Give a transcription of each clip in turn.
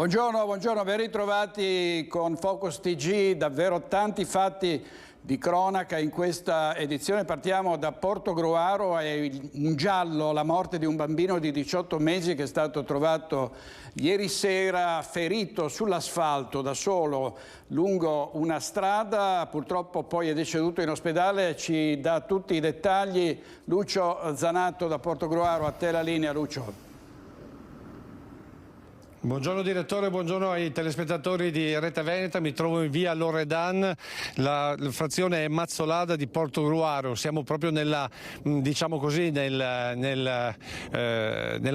Buongiorno, buongiorno, ben ritrovati con Focus TG, davvero tanti fatti di cronaca in questa edizione. Partiamo da Portogruaro, è un giallo, la morte di un bambino di 18 mesi che è stato trovato ieri sera ferito sull'asfalto da solo lungo una strada, purtroppo poi è deceduto in ospedale. Ci dà tutti i dettagli Lucio Zanato da Portogruaro. A te la linea, Lucio. Buongiorno direttore, buongiorno ai telespettatori di Rete Veneta. Mi trovo in via Loredan, la frazione è Mazzolada di Portogruaro. Siamo proprio nella, diciamo così, nella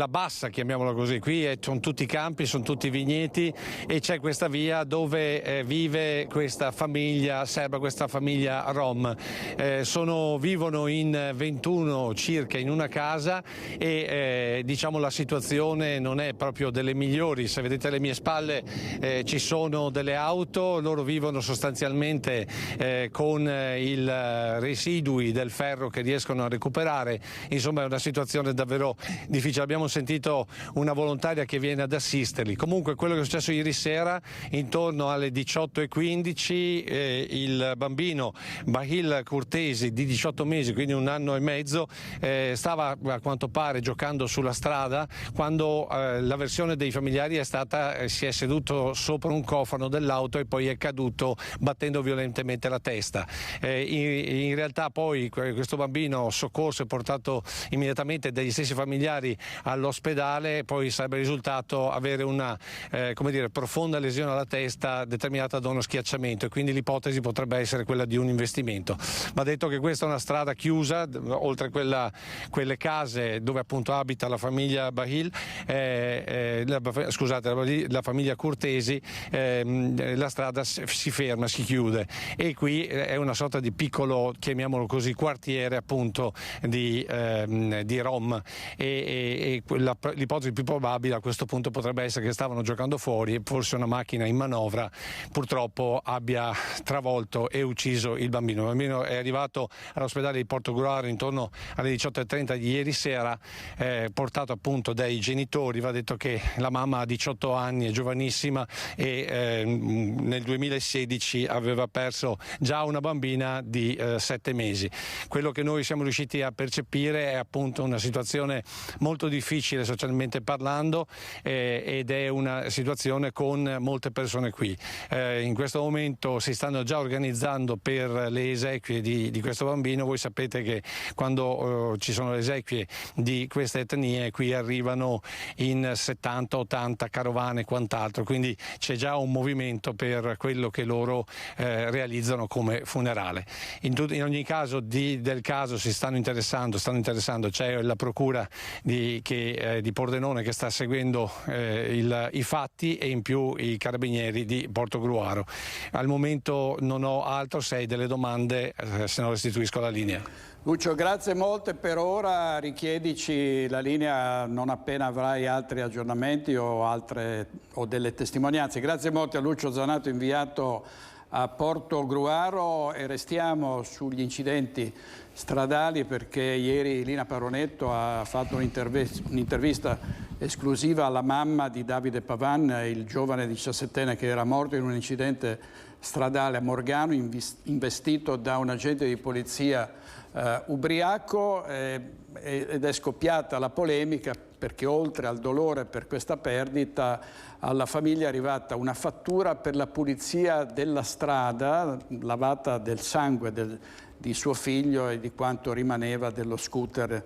bassa, chiamiamola così. Qui sono tutti campi, sono tutti vigneti e c'è questa via dove vive questa famiglia serba, questa famiglia rom. Vivono in 21 circa in una casa e diciamo la situazione non è proprio delle migliori. Se vedete alle mie spalle ci sono delle auto, loro vivono sostanzialmente con i residui del ferro che riescono a recuperare. Insomma è una situazione davvero difficile. Abbiamo sentito una volontaria che viene ad assisterli. Comunque quello che è successo ieri sera intorno alle 18:15, il bambino Bahil Curtesi di 18 mesi, quindi 1 anno e mezzo, stava a quanto pare giocando sulla strada quando la versione dei familiari si è seduto sopra un cofano dell'auto e poi è caduto battendo violentemente la testa. In realtà poi questo bambino soccorso e portato immediatamente dagli stessi familiari all'ospedale, poi sarebbe risultato avere una profonda lesione alla testa determinata da uno schiacciamento e quindi l'ipotesi potrebbe essere quella di un investimento. Va detto che questa è una strada chiusa, oltre quelle case dove appunto abita la famiglia Bahil, la famiglia Curtesi, la strada si ferma, si chiude e qui è una sorta di piccolo, chiamiamolo così, quartiere appunto di Rom e l'ipotesi più probabile a questo punto potrebbe essere che stavano giocando fuori e forse una macchina in manovra purtroppo abbia travolto e ucciso il bambino. Il bambino è arrivato all'ospedale di Portogruaro intorno alle 18:30 di ieri sera, portato appunto dai genitori. Va detto che la mamma ha 18 anni, è giovanissima e nel 2016 aveva perso già una bambina di 7 mesi. Quello che noi siamo riusciti a percepire è appunto una situazione molto difficile socialmente parlando ed è una situazione con molte persone qui. In questo momento si stanno già organizzando per le esequie di questo bambino. Voi sapete che quando ci sono le esequie di queste etnie qui arrivano in 70-80 carovane e quant'altro, quindi c'è già un movimento per quello che loro realizzano come funerale. In ogni caso del caso stanno interessando, c'è la procura di Pordenone che sta seguendo i fatti e in più i carabinieri di Portogruaro. Al momento non ho altro, se hai delle domande se no restituisco la linea. Lucio, grazie molte per ora, richiedici la linea non appena avrai altri aggiornamenti o delle testimonianze. Grazie molte a Lucio Zanato, inviato a Portogruaro, e restiamo sugli incidenti stradali perché ieri Lina Paronetto ha fatto un'intervista esclusiva alla mamma di Davide Pavan, il giovane 17enne che era morto in un incidente stradale a Morgano, investito da un agente di polizia ubriaco, ed è scoppiata la polemica perché oltre al dolore per questa perdita alla famiglia è arrivata una fattura per la pulizia della strada lavata del sangue di suo figlio e di quanto rimaneva dello scooter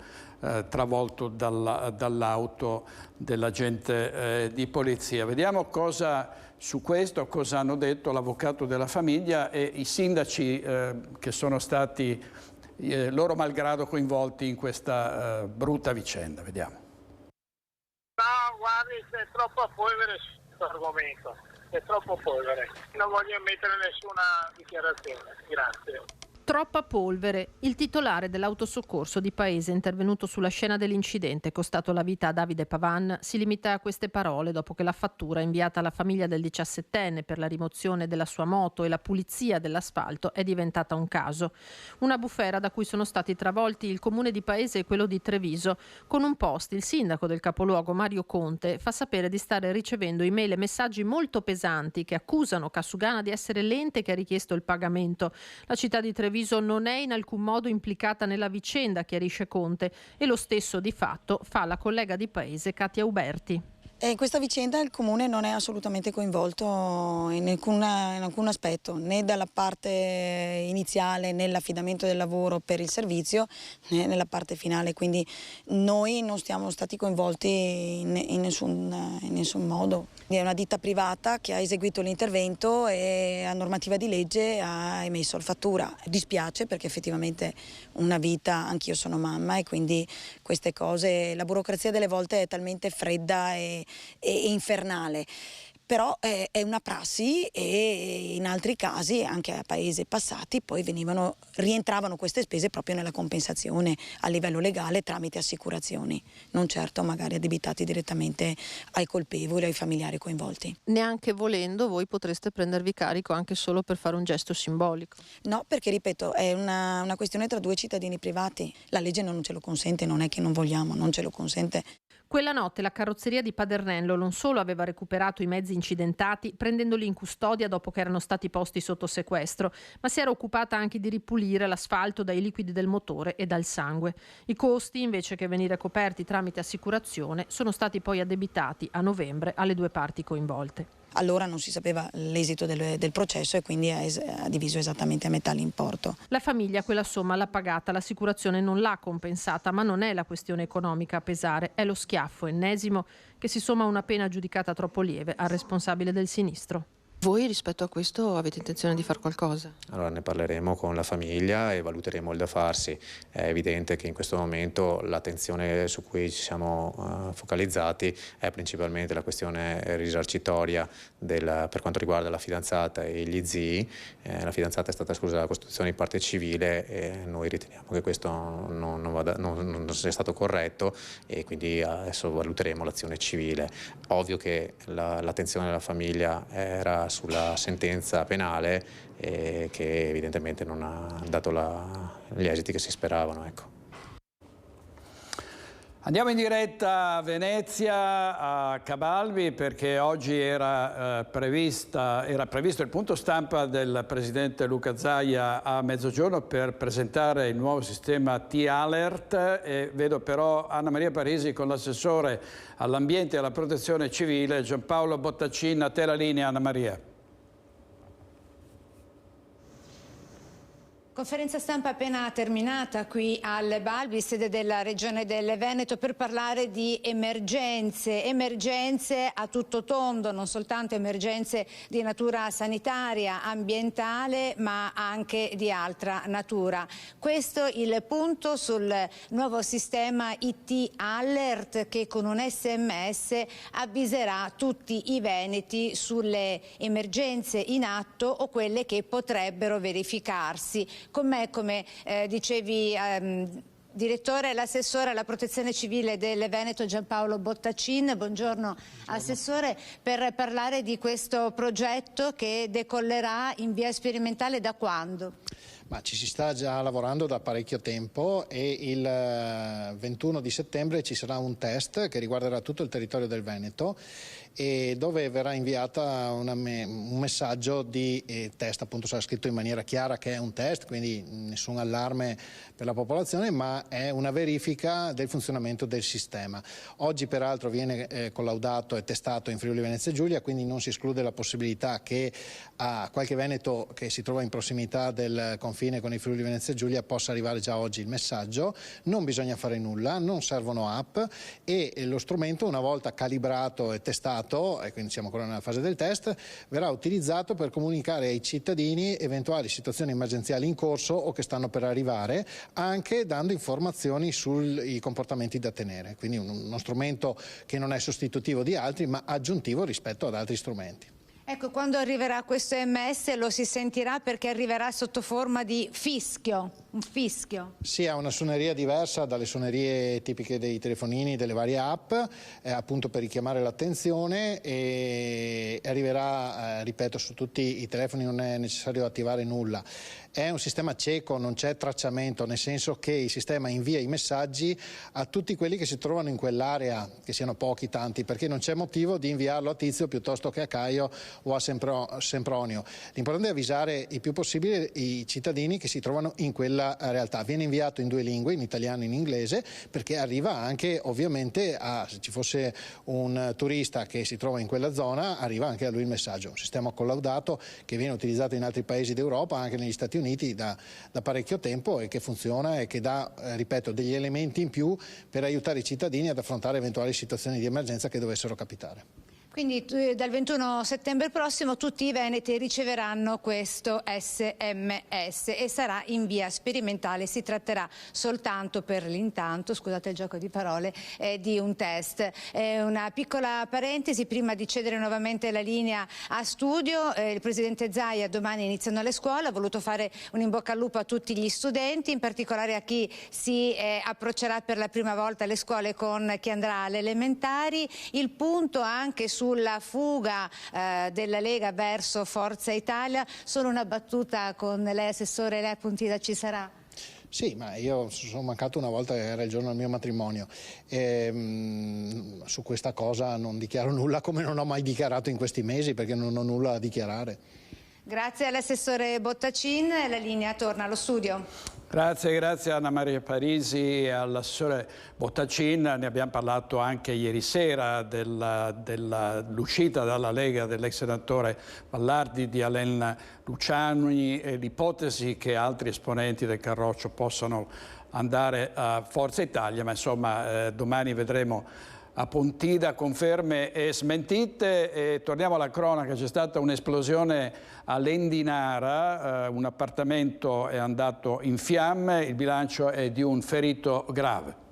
travolto dall'auto dell'agente di polizia. Vediamo su questo cosa hanno detto l'avvocato della famiglia e i sindaci che sono stati loro malgrado coinvolti in questa brutta vicenda. Vediamo. No, guardi, c'è troppa polvere su questo argomento, c'è troppo polvere. Non voglio mettere nessuna dichiarazione, grazie. Troppa polvere. Il titolare dell'autosoccorso di Paese intervenuto sulla scena dell'incidente costato la vita a Davide Pavan si limita a queste parole dopo che la fattura inviata alla famiglia del 17enne per la rimozione della sua moto e la pulizia dell'asfalto è diventata un caso. Una bufera da cui sono stati travolti il comune di Paese e quello di Treviso. Con un post il sindaco del capoluogo Mario Conte fa sapere di stare ricevendo email e messaggi molto pesanti che accusano Cassugana di essere l'ente che ha richiesto il pagamento. La città di Treviso non è in alcun modo implicata nella vicenda, chiarisce Conte, e lo stesso di fatto fa la collega di Paese Katia Uberti. In questa vicenda il Comune non è assolutamente coinvolto in alcun aspetto, né dalla parte iniziale nell'affidamento del lavoro per il servizio, né nella parte finale, quindi noi non siamo stati coinvolti in nessun modo. È una ditta privata che ha eseguito l'intervento e a normativa di legge ha emesso la fattura. Dispiace perché effettivamente una vita, anch'io sono mamma e quindi queste cose, la burocrazia delle volte è talmente fredda e infernale, però è una prassi e in altri casi, anche a paesi passati, poi rientravano queste spese proprio nella compensazione a livello legale tramite assicurazioni, non certo magari addebitati direttamente ai colpevoli, ai familiari coinvolti. Neanche volendo voi potreste prendervi carico anche solo per fare un gesto simbolico? No, perché ripeto, è una questione tra due cittadini privati, la legge non ce lo consente, non è che non vogliamo, non ce lo consente. Quella notte la carrozzeria di Padernello non solo aveva recuperato i mezzi incidentati prendendoli in custodia dopo che erano stati posti sotto sequestro, ma si era occupata anche di ripulire l'asfalto dai liquidi del motore e dal sangue. I costi, invece che venire coperti tramite assicurazione, sono stati poi addebitati a novembre alle due parti coinvolte. Allora non si sapeva l'esito del processo e quindi ha diviso esattamente a metà l'importo. La famiglia quella somma l'ha pagata, l'assicurazione non l'ha compensata, ma non è la questione economica a pesare, è lo schiaffo ennesimo che si somma a una pena giudicata troppo lieve al responsabile del sinistro. Voi rispetto a questo avete intenzione di fare qualcosa? Allora ne parleremo con la famiglia e valuteremo il da farsi. È evidente che in questo momento l'attenzione su cui ci siamo focalizzati è principalmente la questione risarcitoria per quanto riguarda la fidanzata e gli zii. La fidanzata è stata esclusa dalla Costituzione in parte civile e noi riteniamo che questo non sia stato corretto e quindi adesso valuteremo l'azione civile. Ovvio che l'attenzione della famiglia era sulla sentenza penale che evidentemente non ha dato gli esiti che si speravano. Ecco. Andiamo in diretta a Venezia, a Cabalbi, perché oggi era previsto il punto stampa del presidente Luca Zaia a mezzogiorno per presentare il nuovo sistema T-Alert e vedo però Anna Maria Parisi con l'assessore all'ambiente e alla protezione civile Giampaolo Bottacin. A te la linea, Anna Maria. Conferenza stampa appena terminata qui al Balbi, sede della Regione del Veneto, per parlare di emergenze a tutto tondo, non soltanto emergenze di natura sanitaria, ambientale, ma anche di altra natura. Questo il punto sul nuovo sistema IT Alert che con un SMS avviserà tutti i veneti sulle emergenze in atto o quelle che potrebbero verificarsi. Con me, come dicevi, direttore, l'assessore alla protezione civile del Veneto Giampaolo Bottacin. Buongiorno assessore, per parlare di questo progetto che decollerà in via sperimentale da quando? Ma ci si sta già lavorando da parecchio tempo e il 21 di settembre ci sarà un test che riguarderà tutto il territorio del Veneto e dove verrà inviata un messaggio di test, appunto sarà scritto in maniera chiara che è un test, quindi nessun allarme per la popolazione, ma è una verifica del funzionamento del sistema. Oggi peraltro viene collaudato e testato in Friuli Venezia Giulia, quindi non si esclude la possibilità che a qualche veneto che si trova in prossimità del confine con i Friuli Venezia Giulia possa arrivare già oggi il messaggio. Non bisogna fare nulla, non servono app e lo strumento, una volta calibrato e testato, e quindi siamo ancora nella fase del test, verrà utilizzato per comunicare ai cittadini eventuali situazioni emergenziali in corso o che stanno per arrivare, anche dando informazioni sui comportamenti da tenere. Quindi uno strumento che non è sostitutivo di altri ma aggiuntivo rispetto ad altri strumenti. Ecco, quando arriverà questo EMS lo si sentirà perché arriverà sotto forma di fischio, un fischio. Sì, ha una suoneria diversa dalle suonerie tipiche dei telefonini, delle varie app, appunto per richiamare l'attenzione, e arriverà, ripeto, su tutti i telefoni, non è necessario attivare nulla. È un sistema cieco, non c'è tracciamento, nel senso che il sistema invia i messaggi a tutti quelli che si trovano in quell'area, che siano pochi, tanti, perché non c'è motivo di inviarlo a Tizio piuttosto che a Caio o a Sempronio. L'importante è avvisare il più possibile i cittadini che si trovano in quella realtà. Viene inviato in 2 lingue, in italiano e in inglese, perché arriva anche ovviamente se ci fosse un turista che si trova in quella zona, arriva anche a lui il messaggio. Un sistema collaudato che viene utilizzato in altri paesi d'Europa, anche negli Stati Uniti da parecchio tempo, e che funziona e che dà, ripeto, degli elementi in più per aiutare i cittadini ad affrontare eventuali situazioni di emergenza che dovessero capitare. Quindi dal 21 settembre prossimo tutti i veneti riceveranno questo SMS e sarà in via sperimentale. Si tratterà soltanto per l'intanto, scusate il gioco di parole, di un test. Una piccola parentesi prima di cedere nuovamente la linea a studio. Il presidente Zaia, domani iniziano le scuole, ha voluto fare un in bocca al lupo a tutti gli studenti, in particolare a chi si approccerà per la prima volta alle scuole con chi andrà alle elementari. Il punto anche sulla fuga della Lega verso Forza Italia. Solo una battuta con lei, assessore, lei a Pontida ci sarà? Sì, ma io sono mancato una volta, era il giorno del mio matrimonio. Su questa cosa non dichiaro nulla, come non ho mai dichiarato in questi mesi, perché non ho nulla da dichiarare. Grazie all'assessore Bottacin, la linea torna allo studio. Grazie Anna Maria Parisi e all'assessore Bottacin. Ne abbiamo parlato anche ieri sera dell'uscita dalla Lega dell'ex senatore Vallardi, di Alain Luciani, e l'ipotesi che altri esponenti del Carroccio possano andare a Forza Italia, ma insomma domani vedremo a Pontida conferme e smentite. E torniamo alla cronaca. C'è stata un'esplosione a Lendinara, un appartamento è andato in fiamme, il bilancio è di un ferito grave.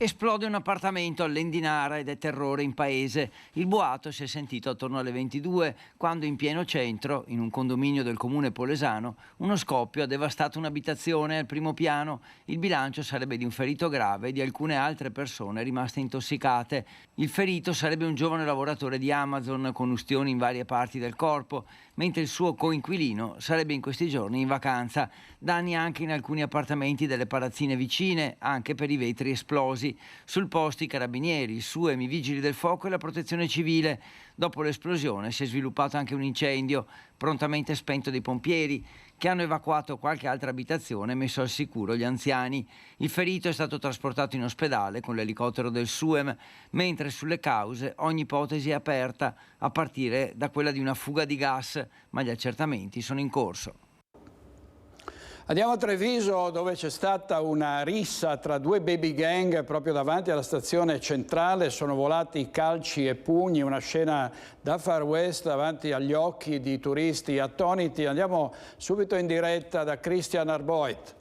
Esplode un appartamento all'Endinara ed è terrore in paese. Il boato si è sentito attorno alle 22, quando in pieno centro, in un condominio del comune polesano, uno scoppio ha devastato un'abitazione al primo piano. Il bilancio sarebbe di un ferito grave e di alcune altre persone rimaste intossicate. Il ferito sarebbe un giovane lavoratore di Amazon con ustioni in varie parti del corpo, mentre il suo coinquilino sarebbe in questi giorni in vacanza. Danni anche in alcuni appartamenti delle palazzine vicine, anche per i vetri esplosi. Sul posto i carabinieri, il SUEM, i vigili del fuoco e la protezione civile. Dopo l'esplosione si è sviluppato anche un incendio, prontamente spento dai pompieri, che hanno evacuato qualche altra abitazione e messo al sicuro gli anziani. Il ferito è stato trasportato in ospedale con l'elicottero del SUEM, mentre sulle cause ogni ipotesi è aperta, a partire da quella di una fuga di gas, ma gli accertamenti sono in corso. Andiamo a Treviso, dove c'è stata una rissa tra 2 baby gang proprio davanti alla stazione centrale. Sono volati calci e pugni, una scena da Far West davanti agli occhi di turisti attoniti. Andiamo subito in diretta da Christian Arboit.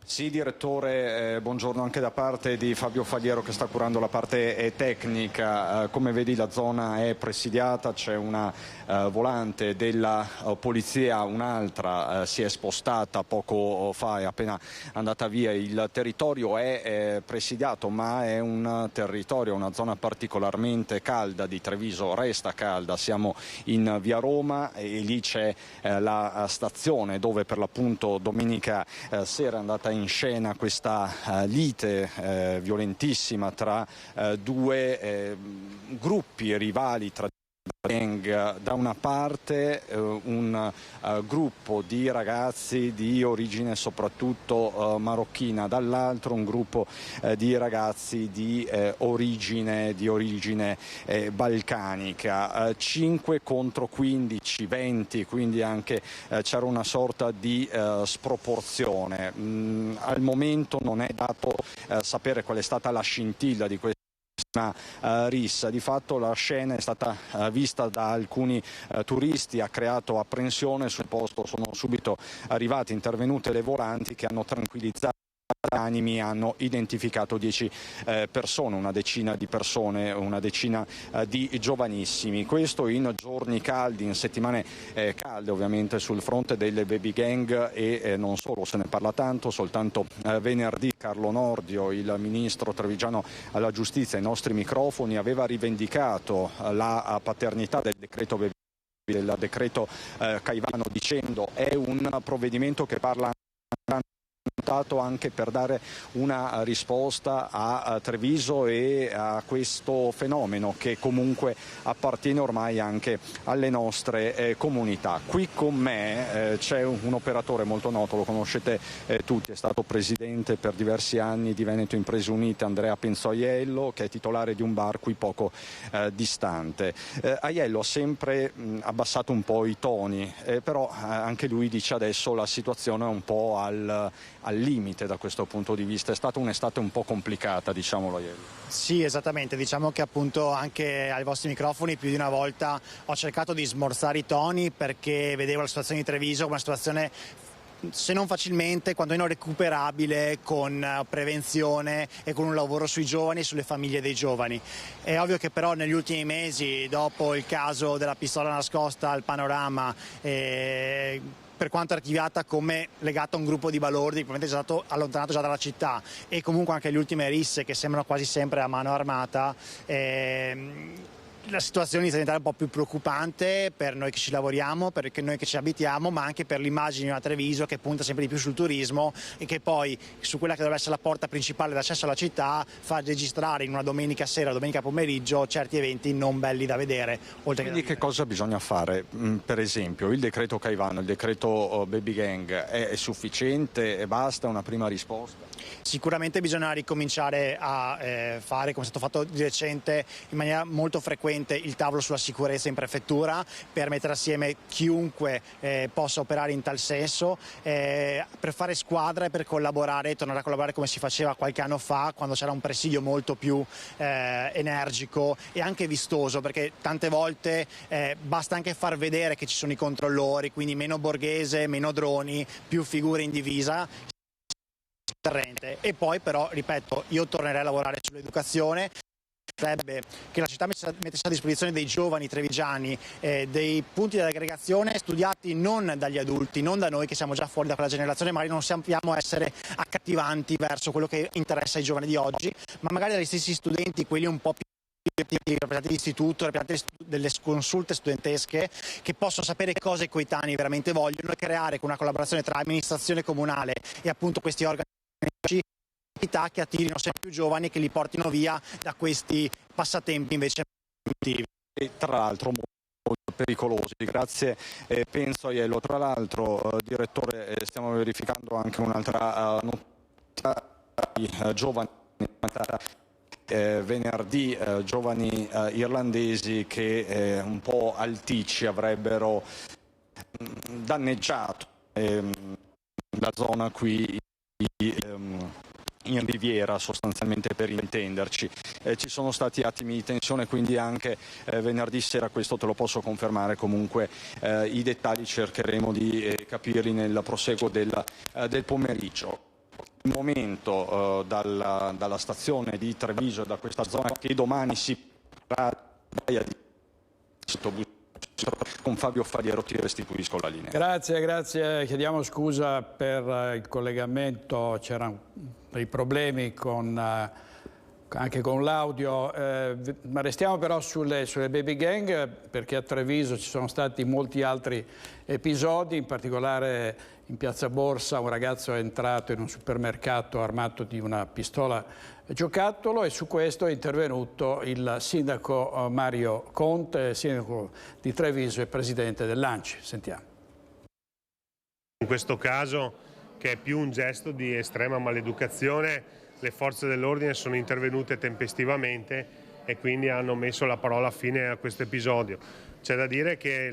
Sì, direttore, buongiorno anche da parte di Fabio Fagliero che sta curando la parte tecnica. Come vedi la zona è presidiata, c'è una volante della polizia, un'altra si è spostata poco fa, è appena andata via. Il territorio è presidiato, ma è un territorio, una zona particolarmente calda di Treviso, resta calda. Siamo in via Roma e lì c'è la stazione dove per l'appunto domenica sera è andata in scena questa lite violentissima tra 2 gruppi rivali, tra da una parte un gruppo di ragazzi di origine soprattutto marocchina, dall'altro un gruppo di ragazzi di origine balcanica. 5 contro 15, 20, quindi anche c'era una sorta di sproporzione. Al momento non è dato sapere qual è stata la scintilla di questa rissa. Di fatto la scena è stata vista da alcuni turisti, ha creato apprensione. Sul posto sono subito intervenute le volanti che hanno tranquillizzato Animi hanno identificato 10 persone, una decina di persone, una decina di giovanissimi. Questo in giorni caldi, in settimane calde ovviamente sul fronte delle baby gang e non solo, se ne parla tanto. Soltanto venerdì Carlo Nordio, il ministro trevigiano alla giustizia, ai nostri microfoni aveva rivendicato la paternità del decreto baby, del decreto Caivano, dicendo è un provvedimento che parla anche per dare una risposta a Treviso e a questo fenomeno che comunque appartiene ormai anche alle nostre comunità. Qui con me c'è un operatore molto noto, lo conoscete tutti, è stato presidente per diversi anni di Veneto Imprese Unite, Andrea Penzoiello, che è titolare di un bar qui poco distante. Aiello ha sempre abbassato un po' i toni, però anche lui dice adesso la situazione è un po' al limite da questo punto di vista. È stata un'estate un po' complicata, diciamolo ieri. Sì, esattamente, diciamo che appunto anche ai vostri microfoni più di una volta ho cercato di smorzare i toni, perché vedevo la situazione di Treviso come una situazione, se non facilmente, quantomeno recuperabile, con prevenzione e con un lavoro sui giovani e sulle famiglie dei giovani. È ovvio che però negli ultimi mesi, dopo il caso della pistola nascosta al Panorama, per quanto archiviata come legata a un gruppo di balordi, probabilmente è stato allontanato già dalla città, e comunque anche le ultime risse che sembrano quasi sempre a mano armata, la situazione inizia a diventare un po' più preoccupante per noi che ci lavoriamo, per noi che ci abitiamo, ma anche per l'immagine di una Treviso che punta sempre di più sul turismo e che poi su quella che dovrebbe essere la porta principale d'accesso alla città fa registrare in una domenica sera, domenica pomeriggio certi eventi non belli da vedere. Quindi che cosa bisogna fare? Per esempio il decreto Caivano, il decreto Baby Gang è sufficiente e basta una prima risposta? Sicuramente bisogna ricominciare a fare, come è stato fatto di recente in maniera molto frequente, il tavolo sulla sicurezza in prefettura, per mettere assieme chiunque possa operare in tal senso, per fare squadra e per collaborare, tornare a collaborare come si faceva qualche anno fa, quando c'era un presidio molto più energico e anche vistoso, perché tante volte basta anche far vedere che ci sono i controllori, quindi meno borghese, meno droni, più figure in divisa. E poi però, ripeto, io tornerei a lavorare sull'educazione. Sarebbe che la città mettesse a disposizione dei giovani trevigiani dei punti di aggregazione studiati non dagli adulti, non da noi che siamo già fuori da quella generazione, magari non sappiamo essere accattivanti verso quello che interessa ai giovani di oggi, ma magari dagli stessi studenti, quelli un po' più rappresentanti di istituto, rappresentanti delle consulte studentesche, che possono sapere cosa i coetanei veramente vogliono e creare con una collaborazione tra amministrazione comunale e appunto questi organi che attirino sempre più giovani e che li portino via da questi passatempi invece produttivi. E tra l'altro molto pericolosi. Grazie Penzoiello. Tra l'altro, direttore, stiamo verificando anche un'altra notizia di giovani venerdì, giovani irlandesi che un po' alticci avrebbero danneggiato la zona qui in Riviera, sostanzialmente, per intenderci. Ci sono stati attimi di tensione, quindi anche venerdì sera, questo te lo posso confermare. Comunque i dettagli cercheremo di capirli nel proseguo del pomeriggio. Il momento dalla stazione di Treviso, da questa zona che domani si parlerà di autobus, con Fabio Faliero ti restituisco la linea. Grazie, chiediamo scusa per il collegamento, c'erano dei problemi anche con l'audio, ma restiamo però sulle baby gang, perché a Treviso ci sono stati molti altri episodi, in particolare in Piazza Borsa un ragazzo è entrato in un supermercato armato di una pistola giocattolo, e su questo è intervenuto il sindaco Mario Conte, sindaco di Treviso e presidente dell'ANCI. Sentiamo. In questo caso, che è più un gesto di estrema maleducazione, le forze dell'ordine sono intervenute tempestivamente e quindi hanno messo la parola fine a questo episodio. C'è da dire che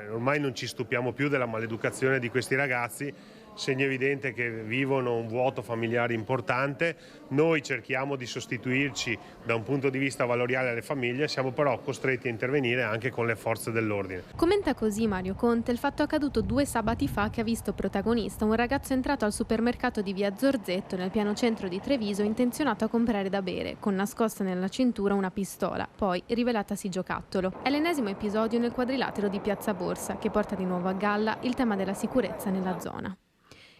ormai non ci stupiamo più della maleducazione di questi ragazzi, segno evidente che vivono un vuoto familiare importante. Noi cerchiamo di sostituirci da un punto di vista valoriale alle famiglie, siamo però costretti a intervenire anche con le forze dell'ordine. Commenta così Mario Conte il fatto accaduto 2 sabati fa che ha visto protagonista un ragazzo entrato al supermercato di via Zorzetto nel piano centro di Treviso intenzionato a comprare da bere, con nascosta nella cintura una pistola, poi rivelatasi giocattolo. È l'ennesimo episodio nel quadrilatero di Piazza Borsa che porta di nuovo a galla il tema della sicurezza nella zona.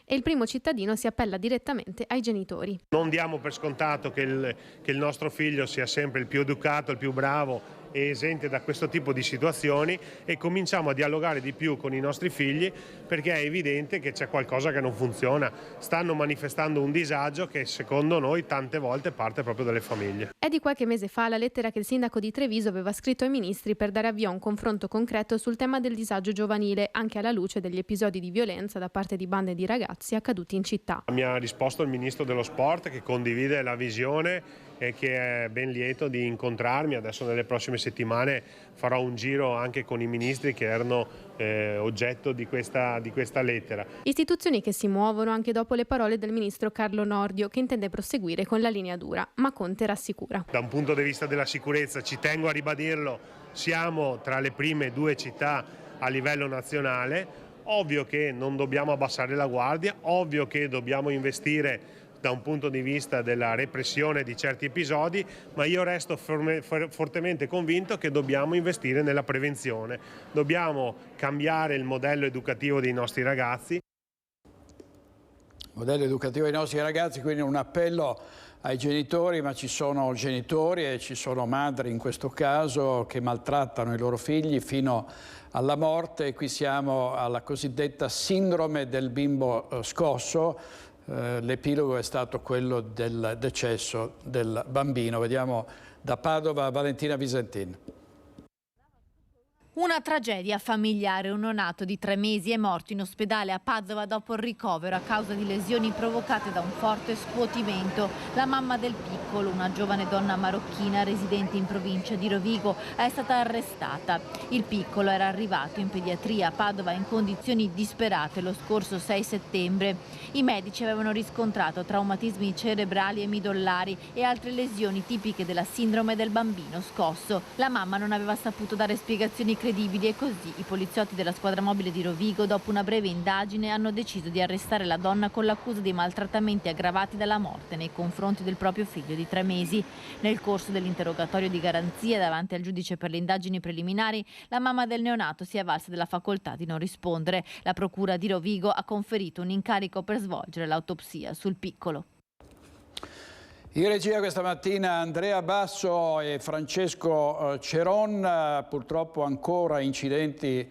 E il primo cittadino si appella direttamente ai genitori. Non diamo per scontato che il nostro figlio sia sempre il più educato, il più bravo e esente da questo tipo di situazioni, e cominciamo a dialogare di più con i nostri figli, perché è evidente che c'è qualcosa che non funziona. Stanno manifestando un disagio che secondo noi tante volte parte proprio dalle famiglie. È di qualche mese fa la lettera che il sindaco di Treviso aveva scritto ai ministri per dare avvio a un confronto concreto sul tema del disagio giovanile, anche alla luce degli episodi di violenza da parte di bande di ragazzi accaduti in città. Mi ha risposto il ministro dello sport, che condivide la visione e che è ben lieto di incontrarmi. Adesso nelle prossime settimane farò un giro anche con i ministri che erano oggetto di questa lettera. Istituzioni che si muovono anche dopo le parole del ministro Carlo Nordio, che intende proseguire con la linea dura, ma Conte rassicura. Da un punto di vista della sicurezza, ci tengo a ribadirlo, siamo tra le prime 2 città a livello nazionale. Ovvio che non dobbiamo abbassare la guardia, ovvio che dobbiamo investire da un punto di vista della repressione di certi episodi, ma io resto fortemente convinto che dobbiamo investire nella prevenzione, dobbiamo cambiare il modello educativo dei nostri ragazzi. Modello educativo dei nostri ragazzi, quindi un appello ai genitori, ma ci sono genitori e ci sono madri in questo caso che maltrattano i loro figli fino alla morte. Qui siamo alla cosiddetta sindrome del bimbo scosso. L'epilogo è stato quello del decesso del bambino. Vediamo da Padova Valentina Visentin. Una tragedia familiare. Un neonato di 3 mesi è morto in ospedale a Padova dopo il ricovero a causa di lesioni provocate da un forte scuotimento. La mamma del piccolo, una giovane donna marocchina residente in provincia di Rovigo, è stata arrestata. Il piccolo era arrivato in pediatria a Padova in condizioni disperate lo scorso 6 settembre. I medici avevano riscontrato traumatismi cerebrali e midollari e altre lesioni tipiche della sindrome del bambino scosso. La mamma non aveva saputo dare spiegazioni credibili e così i poliziotti della squadra mobile di Rovigo, dopo una breve indagine, hanno deciso di arrestare la donna con l'accusa di maltrattamenti aggravati dalla morte nei confronti del proprio figlio di 3 mesi. Nel corso dell'interrogatorio di garanzia davanti al giudice per le indagini preliminari, la mamma del neonato si è avvalsa della facoltà di non rispondere. La procura di Rovigo ha conferito un incarico per svolgere l'autopsia sul piccolo. In regia questa mattina Andrea Basso e Francesco Ceron. Purtroppo ancora incidenti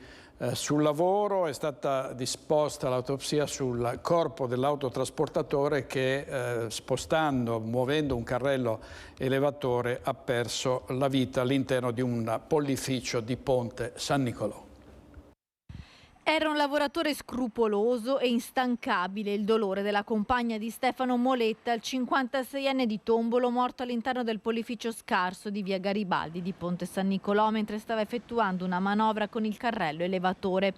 sul lavoro. È stata disposta l'autopsia sul corpo dell'autotrasportatore che muovendo un carrello elevatore ha perso la vita all'interno di un pollificio di Ponte San Nicolò. Era un lavoratore scrupoloso e instancabile. Il dolore della compagna di Stefano Moletta, il 56enne di Tombolo, morto all'interno del pollificio scarso di via Garibaldi di Ponte San Nicolò mentre stava effettuando una manovra con il carrello elevatore.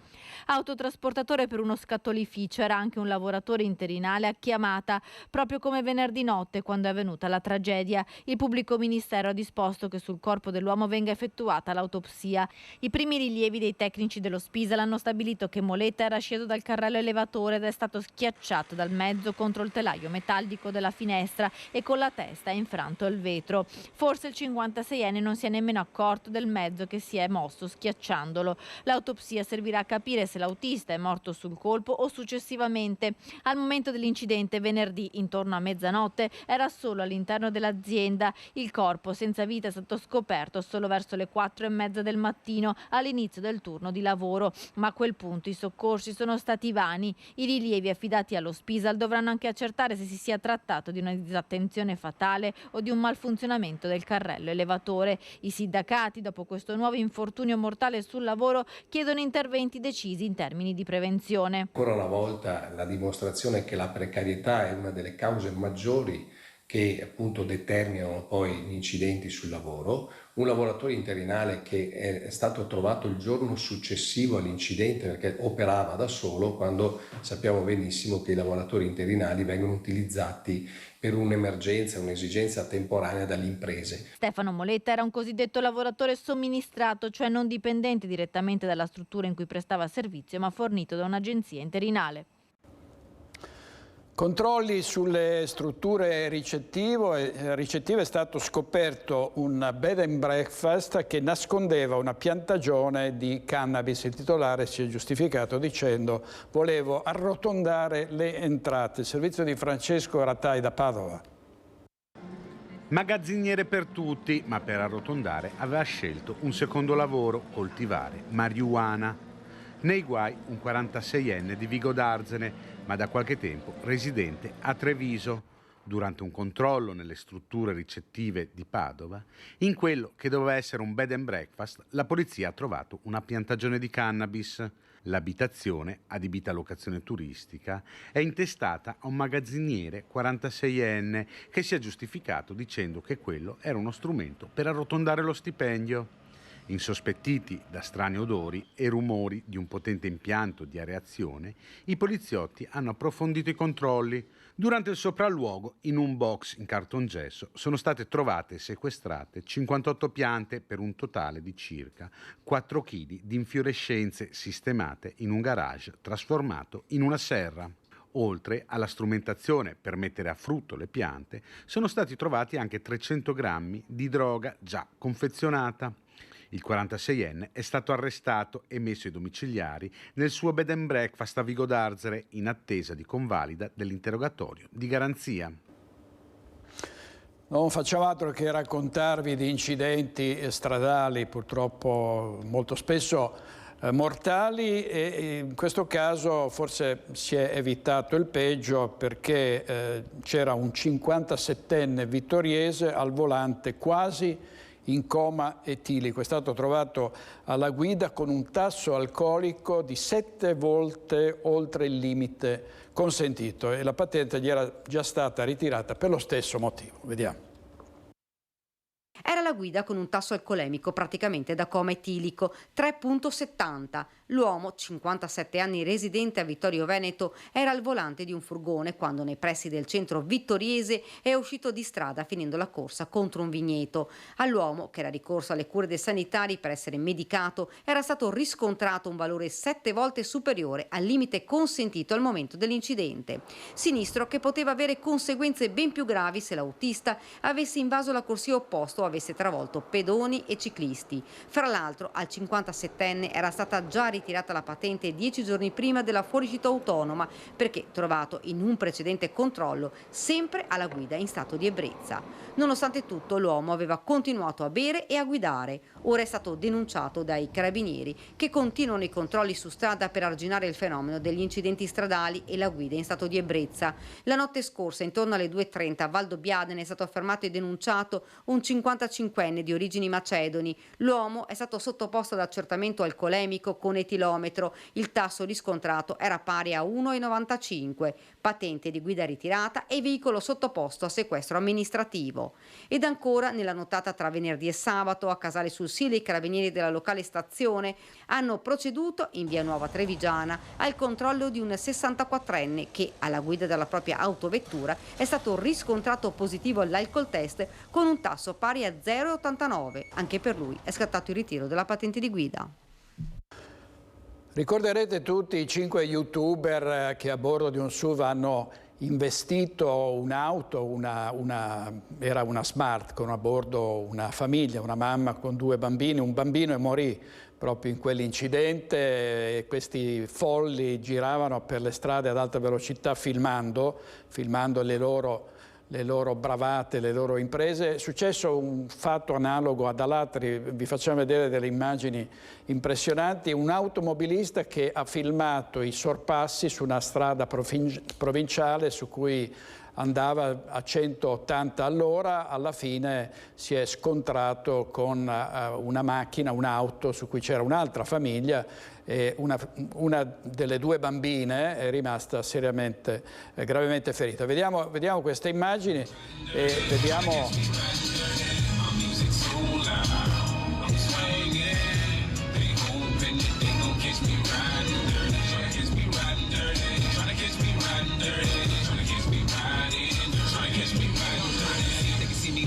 Autotrasportatore per uno scattolificio, era anche un lavoratore interinale a chiamata, proprio come venerdì notte quando è avvenuta la tragedia. Il pubblico ministero ha disposto che sul corpo dell'uomo venga effettuata l'autopsia. I primi rilievi dei tecnici dello Spisal hanno stabilito che Moletta era sceso dal carrello elevatore ed è stato schiacciato dal mezzo contro il telaio metallico della finestra e con la testa ha infranto il vetro. Forse il 56enne non si è nemmeno accorto del mezzo che si è mosso schiacciandolo. L'autopsia servirà a capire se l'autista è morto sul colpo o successivamente. Al momento dell'incidente, venerdì intorno a mezzanotte, era solo all'interno dell'azienda. Il corpo senza vita è stato scoperto solo verso le 4:30 del mattino all'inizio del turno di lavoro, ma a quel punto i soccorsi sono stati vani. I rilievi affidati allo Spisal dovranno anche accertare se si sia trattato di una disattenzione fatale o di un malfunzionamento del carrello elevatore. I sindacati, dopo questo nuovo infortunio mortale sul lavoro, chiedono interventi decisi in termini di prevenzione. Ancora una volta la dimostrazione che la precarietà è una delle cause maggiori che appunto determinano poi gli incidenti sul lavoro, un lavoratore interinale che è stato trovato il giorno successivo all'incidente perché operava da solo, quando sappiamo benissimo che i lavoratori interinali vengono utilizzati per un'emergenza, un'esigenza temporanea dalle imprese. Stefano Moletta era un cosiddetto lavoratore somministrato, cioè non dipendente direttamente dalla struttura in cui prestava servizio, ma fornito da un'agenzia interinale. Controlli sulle strutture ricettive, è stato scoperto un bed and breakfast che nascondeva una piantagione di cannabis. Il titolare si è giustificato dicendo: volevo arrotondare le entrate. Il servizio di Francesco Ratai da Padova. Magazziniere per tutti, ma per arrotondare aveva scelto un secondo lavoro: coltivare marijuana. Nei guai un 46enne di Vigo d'Arzene, ma da qualche tempo residente a Treviso. Durante un controllo nelle strutture ricettive di Padova, in quello che doveva essere un bed and breakfast, la polizia ha trovato una piantagione di cannabis. L'abitazione, adibita a locazione turistica, è intestata a un magazziniere 46enne che si è giustificato dicendo che quello era uno strumento per arrotondare lo stipendio. Insospettiti da strani odori e rumori di un potente impianto di areazione, i poliziotti hanno approfondito i controlli. Durante il sopralluogo, in un box in cartongesso, sono state trovate e sequestrate 58 piante per un totale di circa 4 kg di infiorescenze sistemate in un garage trasformato in una serra. Oltre alla strumentazione per mettere a frutto le piante, sono stati trovati anche 300 grammi di droga già confezionata. Il 46enne è stato arrestato e messo ai domiciliari nel suo bed and breakfast a Vigo d'Arzere in attesa di convalida dell'interrogatorio di garanzia. Non facciamo altro che raccontarvi di incidenti stradali purtroppo molto spesso mortali, e in questo caso forse si è evitato il peggio perché c'era un 57enne vittoriese al volante quasi in coma etilico. È stato trovato alla guida con un tasso alcolico di 7 volte oltre il limite consentito e la patente gli era già stata ritirata per lo stesso motivo. Vediamo. Era alla guida con un tasso alcolemico praticamente da coma etilico, 3,70. L'uomo, 57 anni, residente a Vittorio Veneto, era al volante di un furgone quando nei pressi del centro vittoriese è uscito di strada finendo la corsa contro un vigneto. All'uomo, che era ricorso alle cure dei sanitari per essere medicato, era stato riscontrato un valore 7 volte superiore al limite consentito al momento dell'incidente. Sinistro che poteva avere conseguenze ben più gravi se l'autista avesse invaso la corsia opposta o avesse travolto pedoni e ciclisti. Fra l'altro al 57enne era stata già ritirata la patente 10 giorni prima della fuoriuscita autonoma perché trovato in un precedente controllo sempre alla guida in stato di ebbrezza. Nonostante tutto l'uomo aveva continuato a bere e a guidare. Ora è stato denunciato dai carabinieri che continuano i controlli su strada per arginare il fenomeno degli incidenti stradali e la guida in stato di ebbrezza. La notte scorsa intorno alle 2:30 a Valdobbiadene è stato fermato e denunciato un 55enne di origini macedoni. L'uomo è stato sottoposto ad accertamento alcolemico con etilometro. Il tasso riscontrato era pari a 1,95. Patente di guida ritirata e veicolo sottoposto a sequestro amministrativo. Ed ancora nella nottata tra venerdì e sabato a Casale sul Sile i carabinieri della locale stazione hanno proceduto in via Nuova Trevigiana al controllo di un 64enne che alla guida della propria autovettura è stato riscontrato positivo all'alcol test con un tasso pari a 0,89. Anche per lui è scattato il ritiro della patente di guida. Ricorderete tutti i 5 youtuber che a bordo di un SUV hanno investito un'auto, era una Smart, con a bordo una famiglia, una mamma con 2 bambini, un bambino, e morì proprio in quell'incidente. E questi folli giravano per le strade ad alta velocità filmando le loro bravate, le loro imprese. È successo un fatto analogo ad Alatri, vi facciamo vedere delle immagini impressionanti. Un automobilista che ha filmato i sorpassi su una strada provinciale su cui andava a 180 all'ora, alla fine si è scontrato con una macchina, un'auto su cui c'era un'altra famiglia e una delle due bambine è rimasta seriamente, gravemente ferita. Vediamo queste immagini e vediamo...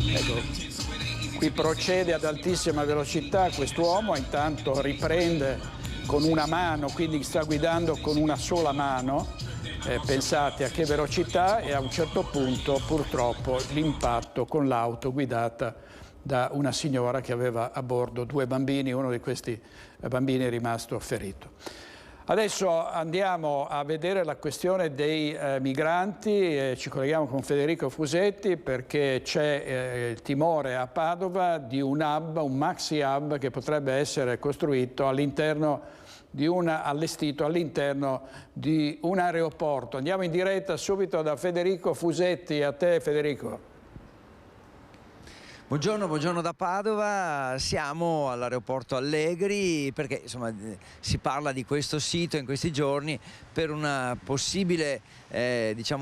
Ecco, qui procede ad altissima velocità quest'uomo, intanto riprende con una mano, quindi sta guidando con una sola mano, pensate a che velocità, e a un certo punto purtroppo l'impatto con l'auto guidata da una signora che aveva a bordo due bambini, uno di questi bambini è rimasto ferito. Adesso andiamo a vedere la questione dei migranti, ci colleghiamo con Federico Fusetti perché c'è il timore a Padova di un hub, un maxi hub che potrebbe essere costruito all'interno allestito all'interno di un aeroporto. Andiamo in diretta subito da Federico Fusetti, a te Federico. Buongiorno da Padova, siamo all'aeroporto Allegri perché insomma si parla di questo sito in questi giorni per una possibile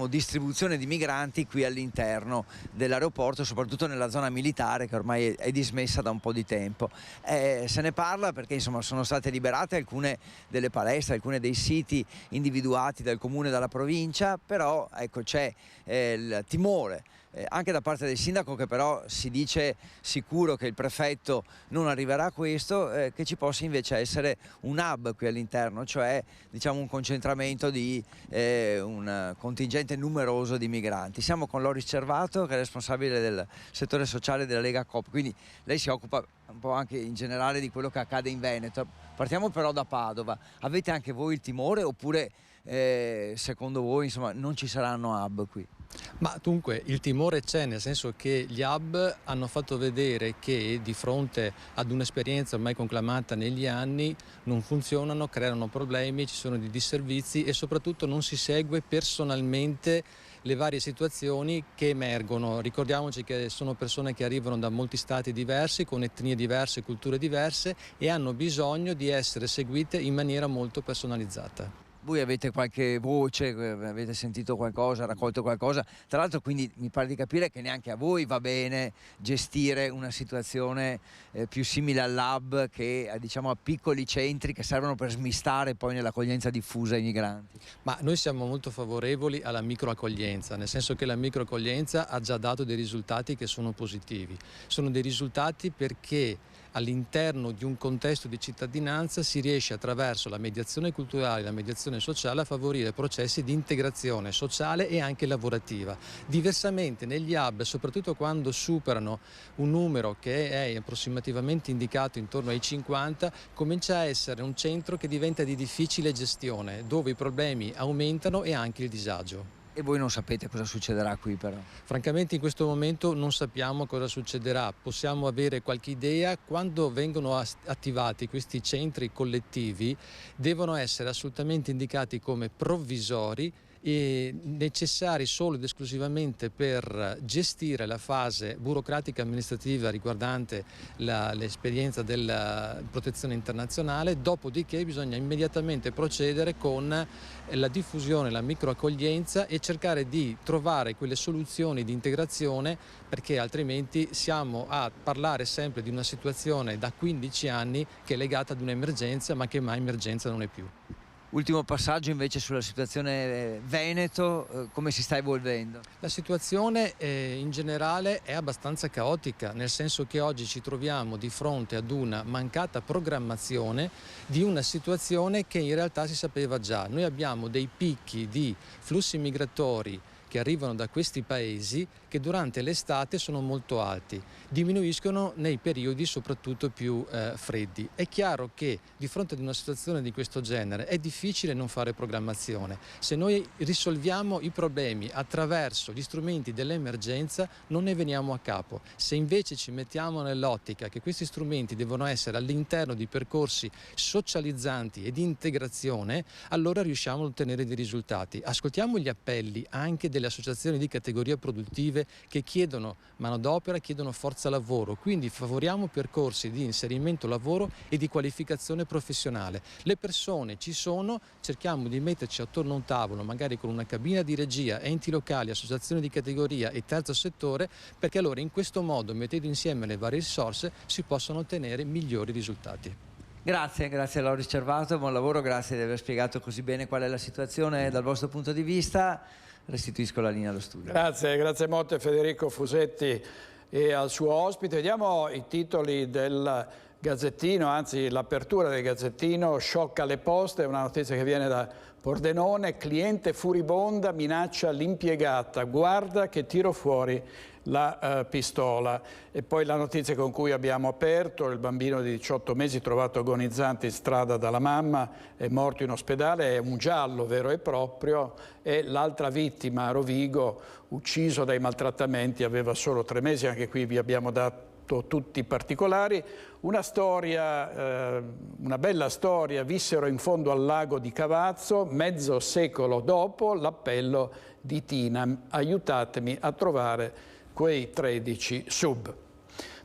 distribuzione di migranti qui all'interno dell'aeroporto, soprattutto nella zona militare che ormai è dismessa da un po' di tempo. Se ne parla perché insomma sono state liberate alcune delle palestre, alcuni dei siti individuati dal comune e dalla provincia, però ecco, c'è il timore anche da parte del sindaco, che però si dice sicuro che il prefetto non arriverà a questo, che ci possa invece essere un hub qui all'interno, cioè diciamo un concentramento di un contingente numeroso di migranti. Siamo con Loris Cervato, che è responsabile del settore sociale della Lega Coop, quindi lei si occupa un po' anche in generale di quello che accade in Veneto. Partiamo però da Padova. Avete anche voi il timore oppure secondo voi insomma non ci saranno hub qui? Ma dunque il timore c'è, nel senso che gli hub hanno fatto vedere che di fronte ad un'esperienza ormai conclamata negli anni non funzionano, creano problemi, ci sono dei disservizi e soprattutto non si segue personalmente le varie situazioni che emergono. Ricordiamoci che sono persone che arrivano da molti stati diversi, con etnie diverse, culture diverse e hanno bisogno di essere seguite in maniera molto personalizzata. Voi avete qualche voce, avete sentito qualcosa, raccolto qualcosa? Tra l'altro quindi mi pare di capire che neanche a voi va bene gestire una situazione più simile all'hub che diciamo a piccoli centri che servono per smistare poi nell'accoglienza diffusa ai migranti. Ma noi siamo molto favorevoli alla microaccoglienza, nel senso che la microaccoglienza ha già dato dei risultati che sono positivi. Sono dei risultati perché all'interno di un contesto di cittadinanza si riesce attraverso la mediazione culturale e la mediazione sociale a favorire processi di integrazione sociale e anche lavorativa. Diversamente negli hub, soprattutto quando superano un numero che è approssimativamente indicato intorno ai 50, comincia a essere un centro che diventa di difficile gestione, dove i problemi aumentano e anche il disagio. E voi non sapete cosa succederà qui però? Francamente in questo momento non sappiamo cosa succederà, possiamo avere qualche idea. Quando vengono attivati questi centri collettivi devono essere assolutamente indicati come provvisori e necessari solo ed esclusivamente per gestire la fase burocratica amministrativa riguardante l'esperienza della protezione internazionale, dopodiché bisogna immediatamente procedere con la diffusione, la microaccoglienza e cercare di trovare quelle soluzioni di integrazione, perché altrimenti siamo a parlare sempre di una situazione da 15 anni che è legata ad un'emergenza ma che mai emergenza non è più. Ultimo passaggio invece sulla situazione Veneto, come si sta evolvendo? La situazione in generale è abbastanza caotica, nel senso che oggi ci troviamo di fronte ad una mancata programmazione di una situazione che in realtà si sapeva già. Noi abbiamo dei picchi di flussi migratori che arrivano da questi paesi che che durante l'estate sono molto alti, diminuiscono nei periodi soprattutto più freddi. È chiaro che di fronte ad una situazione di questo genere è difficile non fare programmazione. Se noi risolviamo i problemi attraverso gli strumenti dell'emergenza non ne veniamo a capo. Se invece ci mettiamo nell'ottica che questi strumenti devono essere all'interno di percorsi socializzanti e di integrazione, allora riusciamo a ottenere dei risultati. Ascoltiamo gli appelli anche delle associazioni di categorie produttive che chiedono manodopera, chiedono forza lavoro, quindi favoriamo percorsi di inserimento lavoro e di qualificazione professionale. Le persone ci sono, cerchiamo di metterci attorno a un tavolo, magari con una cabina di regia, enti locali, associazioni di categoria e terzo settore, perché allora in questo modo, mettendo insieme le varie risorse, si possono ottenere migliori risultati. Grazie a Loris Cervato, buon lavoro, grazie di aver spiegato così bene qual è la situazione dal vostro punto di vista. Restituisco la linea allo studio. Grazie molte Federico Fusetti e al suo ospite. Vediamo i titoli del Gazzettino, anzi l'apertura del Gazzettino: sciocca le poste, è una notizia che viene da Pordenone, cliente furibonda minaccia l'impiegata, guarda che tiro fuori la pistola. E poi la notizia con cui abbiamo aperto: il bambino di 18 mesi trovato agonizzante in strada dalla mamma, è morto in ospedale, è un giallo vero e proprio, e l'altra vittima a Rovigo, ucciso dai maltrattamenti, aveva solo 3 mesi, anche qui vi abbiamo dato tutti i particolari. Una storia, una bella storia: vissero in fondo al lago di Cavazzo, mezzo secolo dopo l'appello di Tina, aiutatemi a trovare quei 13 sub.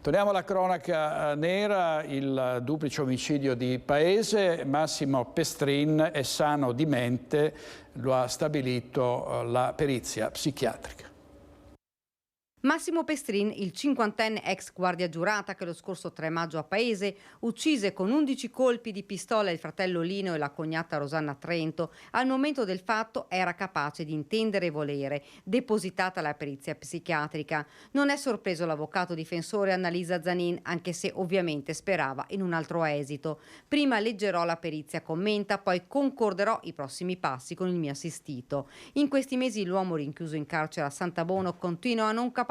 Torniamo alla cronaca nera, il duplice omicidio di Paese. Massimo Pestrin è sano di mente, lo ha stabilito la perizia psichiatrica. Massimo Pestrin, il 50enne ex guardia giurata che lo scorso 3 maggio a Paese uccise con 11 colpi di pistola il fratello Lino e la cognata Rosanna a Trento, al momento del fatto era capace di intendere e volere, depositata la perizia psichiatrica. Non è sorpreso l'avvocato difensore Annalisa Zanin, anche se ovviamente sperava in un altro esito. Prima leggerò la perizia, commenta, poi concorderò i prossimi passi con il mio assistito. In questi mesi l'uomo rinchiuso in carcere a Sant'Abono continua a non capacitarsi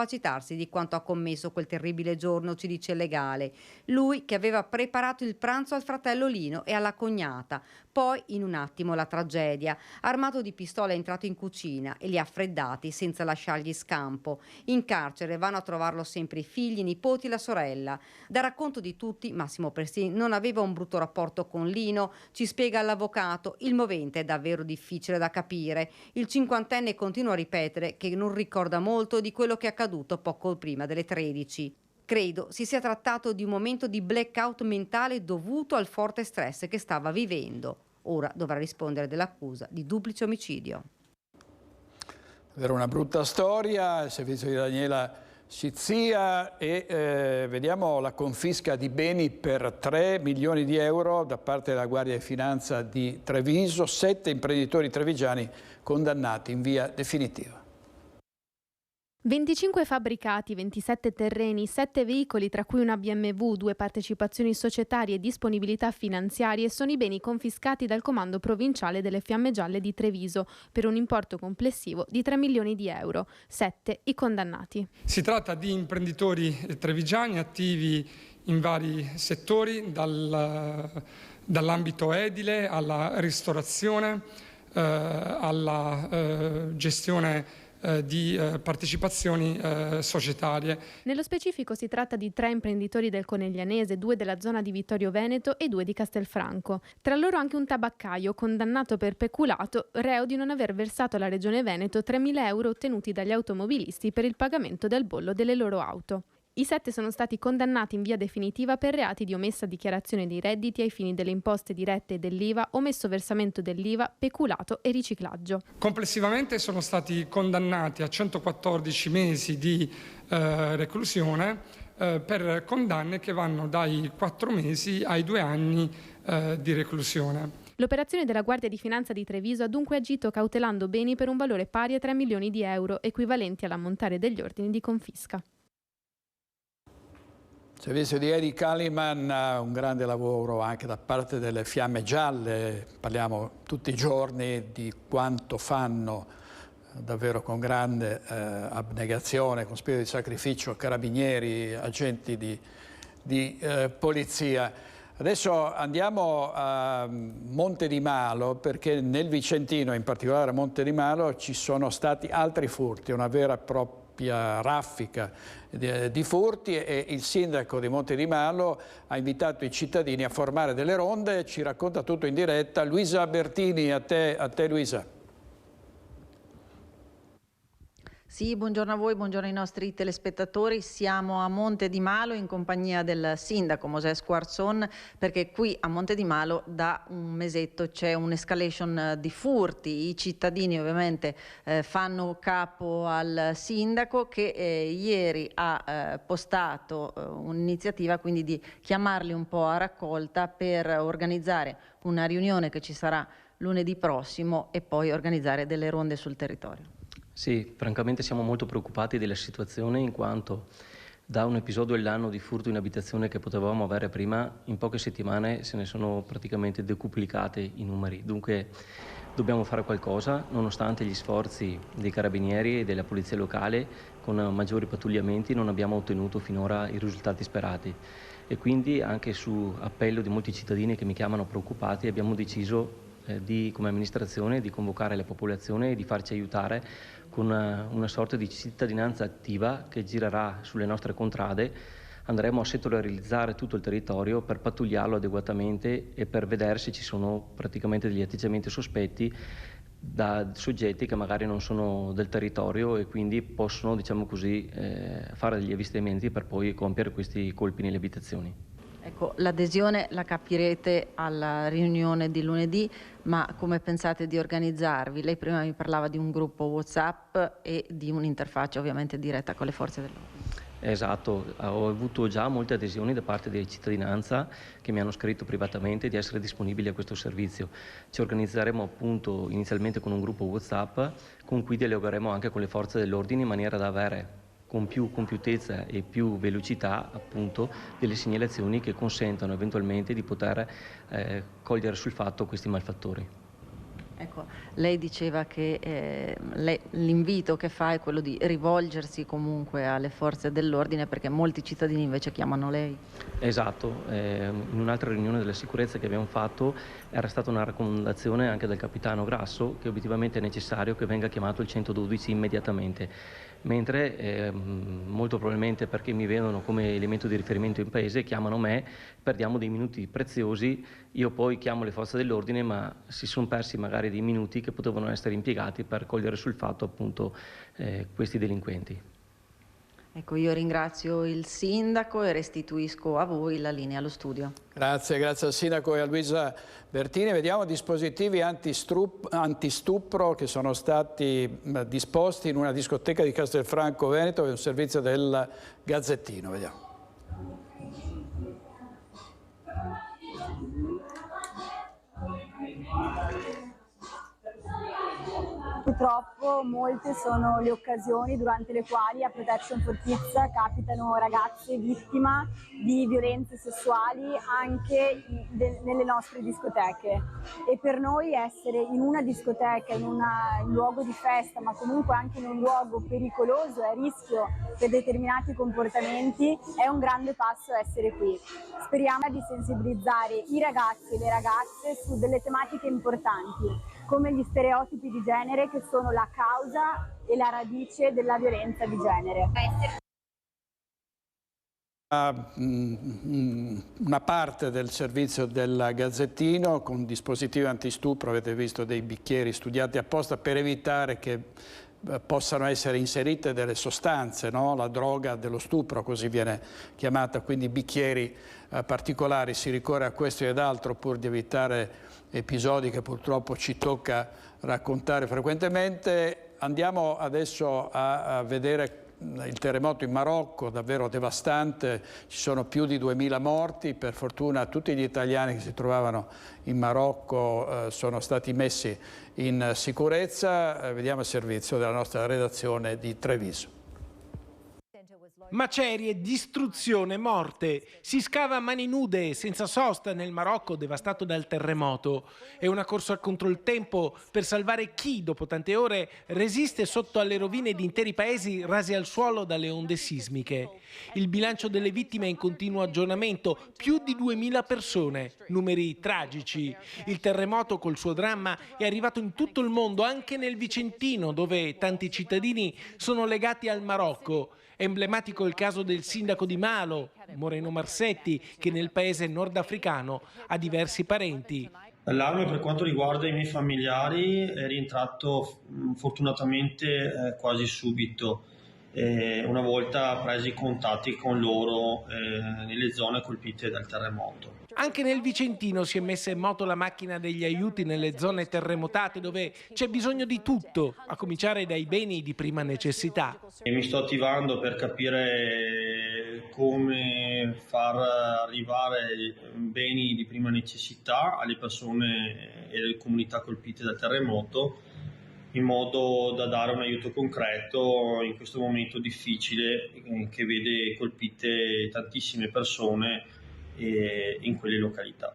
di quanto ha commesso quel terribile giorno, ci dice il legale. Lui che aveva preparato il pranzo al fratello Lino e alla cognata. Poi, in un attimo, la tragedia. Armato di pistola è entrato in cucina e li ha freddati senza lasciargli scampo. In carcere vanno a trovarlo sempre i figli, i nipoti e la sorella. Da racconto di tutti, Massimo Pestrin non aveva un brutto rapporto con Lino, ci spiega l'avvocato. Il movente è davvero difficile da capire. Il 50enne continua a ripetere che non ricorda molto di quello che è accaduto poco prima delle 13. Credo si sia trattato di un momento di blackout mentale dovuto al forte stress che stava vivendo. Ora dovrà rispondere dell'accusa di duplice omicidio. Era una brutta storia, il servizio di Daniela Sizia, e vediamo la confisca di beni per 3 milioni di euro da parte della Guardia di Finanza di Treviso, 7 imprenditori trevigiani condannati in via definitiva. 25 fabbricati, 27 terreni, 7 veicoli, tra cui una BMW, 2 partecipazioni societarie e disponibilità finanziarie sono i beni confiscati dal Comando Provinciale delle Fiamme Gialle di Treviso per un importo complessivo di 3 milioni di euro. 7 i condannati. Si tratta di imprenditori trevigiani attivi in vari settori, dall'ambito edile alla ristorazione, alla gestione di partecipazioni societarie. Nello specifico si tratta di 3 imprenditori del Coneglianese, 2 della zona di Vittorio Veneto e 2 di Castelfranco. Tra loro anche un tabaccaio condannato per peculato, reo di non aver versato alla Regione Veneto 3.000 euro ottenuti dagli automobilisti per il pagamento del bollo delle loro auto. I 7 sono stati condannati in via definitiva per reati di omessa dichiarazione dei redditi ai fini delle imposte dirette e dell'IVA, omesso versamento dell'IVA, peculato e riciclaggio. Complessivamente sono stati condannati a 114 mesi di reclusione per condanne che vanno dai 4 mesi ai 2 anni di reclusione. L'operazione della Guardia di Finanza di Treviso ha dunque agito cautelando beni per un valore pari a 3 milioni di euro, equivalenti all'ammontare degli ordini di confisca. Il servizio di Eddie Kaliman, un grande lavoro anche da parte delle Fiamme Gialle. Parliamo tutti i giorni di quanto fanno davvero con grande abnegazione, con spirito di sacrificio, carabinieri, agenti di polizia. Adesso andiamo a Monte di Malo, perché nel Vicentino, in particolare a Monte di Malo, ci sono stati altri furti, una vera e propria raffica di furti, e il sindaco di Monte di Malo ha invitato i cittadini a formare delle ronde. Ci racconta tutto in diretta Luisa Bertini. A te Luisa. Sì, buongiorno a voi, buongiorno ai nostri telespettatori. Siamo a Monte di Malo in compagnia del sindaco Mosè Squarzon, perché qui a Monte di Malo da un mesetto c'è un'escalation di furti. I cittadini ovviamente fanno capo al sindaco, che ieri ha postato un'iniziativa quindi di chiamarli un po' a raccolta per organizzare una riunione che ci sarà lunedì prossimo e poi organizzare delle ronde sul territorio. Sì, francamente siamo molto preoccupati della situazione, in quanto da un episodio all'anno di furto in abitazione che potevamo avere prima, in poche settimane se ne sono praticamente decuplicati i numeri. Dunque dobbiamo fare qualcosa, nonostante gli sforzi dei carabinieri e della polizia locale con maggiori pattugliamenti non abbiamo ottenuto finora i risultati sperati. E quindi, anche su appello di molti cittadini che mi chiamano preoccupati, abbiamo deciso come amministrazione di convocare la popolazione e di farci aiutare con una sorta di cittadinanza attiva che girerà sulle nostre contrade. Andremo a settorializzare tutto il territorio per pattugliarlo adeguatamente e per vedere se ci sono praticamente degli atteggiamenti sospetti da soggetti che magari non sono del territorio e quindi possono, diciamo così, fare degli avvistamenti per poi compiere questi colpi nelle abitazioni. Ecco, l'adesione la capirete alla riunione di lunedì, ma come pensate di organizzarvi? Lei prima mi parlava di un gruppo WhatsApp e di un'interfaccia ovviamente diretta con le forze dell'ordine. Esatto, ho avuto già molte adesioni da parte della cittadinanza che mi hanno scritto privatamente di essere disponibili a questo servizio. Ci organizzeremo appunto inizialmente con un gruppo WhatsApp con cui dialogheremo anche con le forze dell'ordine in maniera da avere con più compiutezza e più velocità appunto delle segnalazioni che consentano eventualmente di poter cogliere sul fatto questi malfattori. Ecco, lei diceva che l'invito che fa è quello di rivolgersi comunque alle forze dell'ordine, perché molti cittadini invece chiamano lei. Esatto, in un'altra riunione della sicurezza che abbiamo fatto era stata una raccomandazione anche del capitano Grasso che obiettivamente è necessario che venga chiamato il 112 immediatamente. Mentre molto probabilmente perché mi vedono come elemento di riferimento in paese chiamano me, perdiamo dei minuti preziosi, io poi chiamo le forze dell'ordine ma si sono persi magari dei minuti che potevano essere impiegati per cogliere sul fatto appunto questi delinquenti. Ecco, io ringrazio il sindaco e restituisco a voi la linea allo studio. Grazie al sindaco e a Luisa Bertini. Vediamo dispositivi antistupro che sono stati disposti in una discoteca di Castelfranco Veneto, è un servizio del Gazzettino. Vediamo. Purtroppo molte sono le occasioni durante le quali a Protection for Kids capitano ragazze vittima di violenze sessuali anche nelle nostre discoteche, e per noi essere in una discoteca, in un luogo di festa, ma comunque anche in un luogo pericoloso e a rischio per determinati comportamenti, è un grande passo essere qui. Speriamo di sensibilizzare i ragazzi e le ragazze su delle tematiche importanti, come gli stereotipi di genere, che sono la causa e la radice della violenza di genere. Una parte del servizio del Gazzettino con dispositivi antistupro, avete visto dei bicchieri studiati apposta per evitare che possano essere inserite delle sostanze, no? La droga dello stupro, così viene chiamata, quindi bicchieri particolari. Si ricorre a questo ed altro pur di evitare episodi che purtroppo ci tocca raccontare frequentemente. Andiamo adesso a vedere il terremoto in Marocco, davvero devastante, ci sono più di 2000 morti, per fortuna tutti gli italiani che si trovavano in Marocco sono stati messi in sicurezza. Vediamo il servizio della nostra redazione di Treviso. Macerie, distruzione, morte. Si scava a mani nude, senza sosta, nel Marocco devastato dal terremoto. È una corsa contro il tempo per salvare chi, dopo tante ore, resiste sotto alle rovine di interi paesi rasi al suolo dalle onde sismiche. Il bilancio delle vittime è in continuo aggiornamento, più di 2000 persone, numeri tragici. Il terremoto col suo dramma è arrivato in tutto il mondo, anche nel Vicentino, dove tanti cittadini sono legati al Marocco. È emblematico il caso del sindaco di Malo, Moreno Marsetti, che nel paese nordafricano ha diversi parenti. L'allarme per quanto riguarda i miei familiari è rientrato fortunatamente quasi subito, una volta presi i contatti con loro nelle zone colpite dal terremoto. Anche nel Vicentino si è messa in moto la macchina degli aiuti nelle zone terremotate dove c'è bisogno di tutto, a cominciare dai beni di prima necessità. E mi sto attivando per capire come far arrivare beni di prima necessità alle persone e alle comunità colpite dal terremoto, in modo da dare un aiuto concreto in questo momento difficile che vede colpite tantissime persone in quelle località.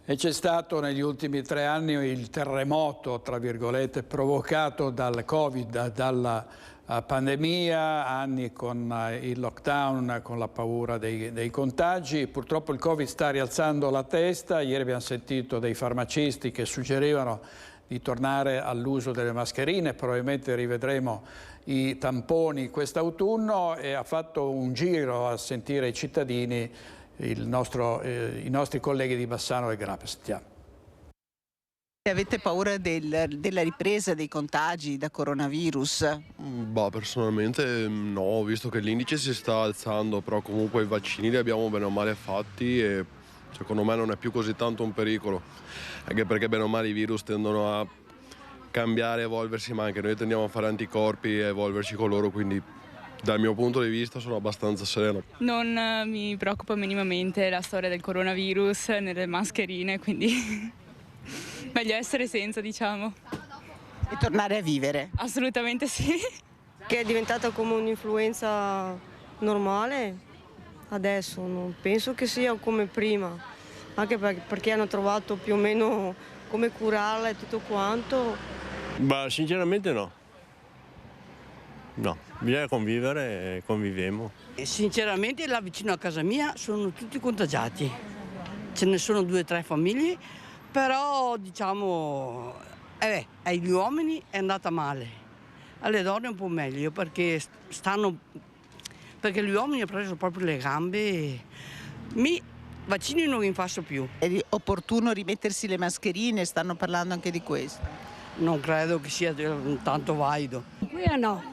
E c'è stato negli ultimi 3 anni il terremoto, tra virgolette, provocato dal Covid, dalla pandemia, anni con il lockdown, con la paura dei contagi. Purtroppo il Covid sta rialzando la testa. Ieri abbiamo sentito dei farmacisti che suggerivano di tornare all'uso delle mascherine, probabilmente rivedremo i tamponi quest'autunno, e ha fatto un giro a sentire i cittadini, i nostri colleghi di Bassano e Grappa. Sentiamo. Avete paura della ripresa dei contagi da coronavirus? Personalmente no, visto che l'indice si sta alzando, però comunque i vaccini li abbiamo bene o male fatti e secondo me non è più così tanto un pericolo, anche perché bene o male i virus tendono a cambiare, evolversi, ma anche noi tendiamo a fare anticorpi e evolverci con loro, quindi dal mio punto di vista sono abbastanza sereno. Non mi preoccupa minimamente la storia del coronavirus nelle mascherine, quindi meglio essere senza, diciamo. E tornare a vivere? Assolutamente sì. Che è diventata come un'influenza normale. Adesso non penso che sia come prima, anche perché hanno trovato più o meno come curarla e tutto quanto. Sinceramente no. No, bisogna convivere e conviviamo. Sinceramente là vicino a casa mia sono tutti contagiati. Ce ne sono 2 o 3 famiglie, però diciamo agli uomini è andata male, alle donne un po' meglio perché gli uomini hanno preso proprio le gambe. Vaccini non li faccio più. È opportuno rimettersi le mascherine, stanno parlando anche di questo. Non credo che sia tanto valido. Qui no,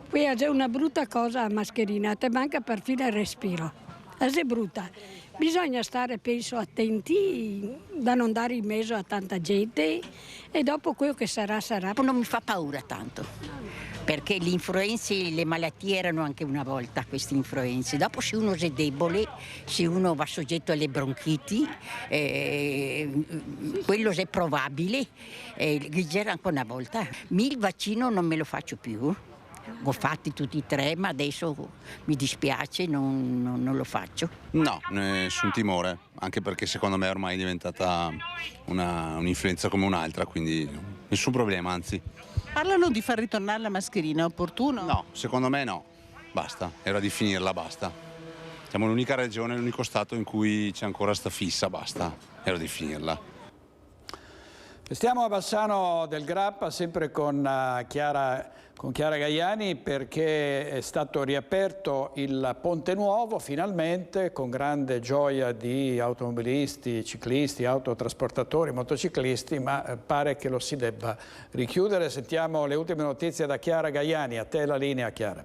qui è una brutta cosa la mascherina, ti manca perfino il respiro. È brutta. Bisogna stare, penso, attenti da non dare in mezzo a tanta gente e dopo quello che sarà, sarà. Non mi fa paura tanto, perché le influenze, le malattie erano anche una volta queste influenze. Dopo se uno è debole, se uno va soggetto alle bronchiti, quello è probabile, c'era anche una volta. Il vaccino non me lo faccio più. Ho fatti tutti e 3, ma adesso mi dispiace, non lo faccio. No, nessun timore, anche perché secondo me ormai è diventata un'influenza come un'altra, quindi nessun problema, anzi. Parlano di far ritornare la mascherina, è opportuno? No, secondo me no, basta, era di finirla, basta. Siamo l'unica regione, l'unico stato in cui c'è ancora sta fissa, basta, era di finirla. Stiamo a Bassano del Grappa, sempre con Chiara Gaiani, perché è stato riaperto il Ponte Nuovo finalmente, con grande gioia di automobilisti, ciclisti, autotrasportatori, motociclisti, ma pare che lo si debba richiudere. Sentiamo le ultime notizie da Chiara Gaiani. A te la linea, Chiara.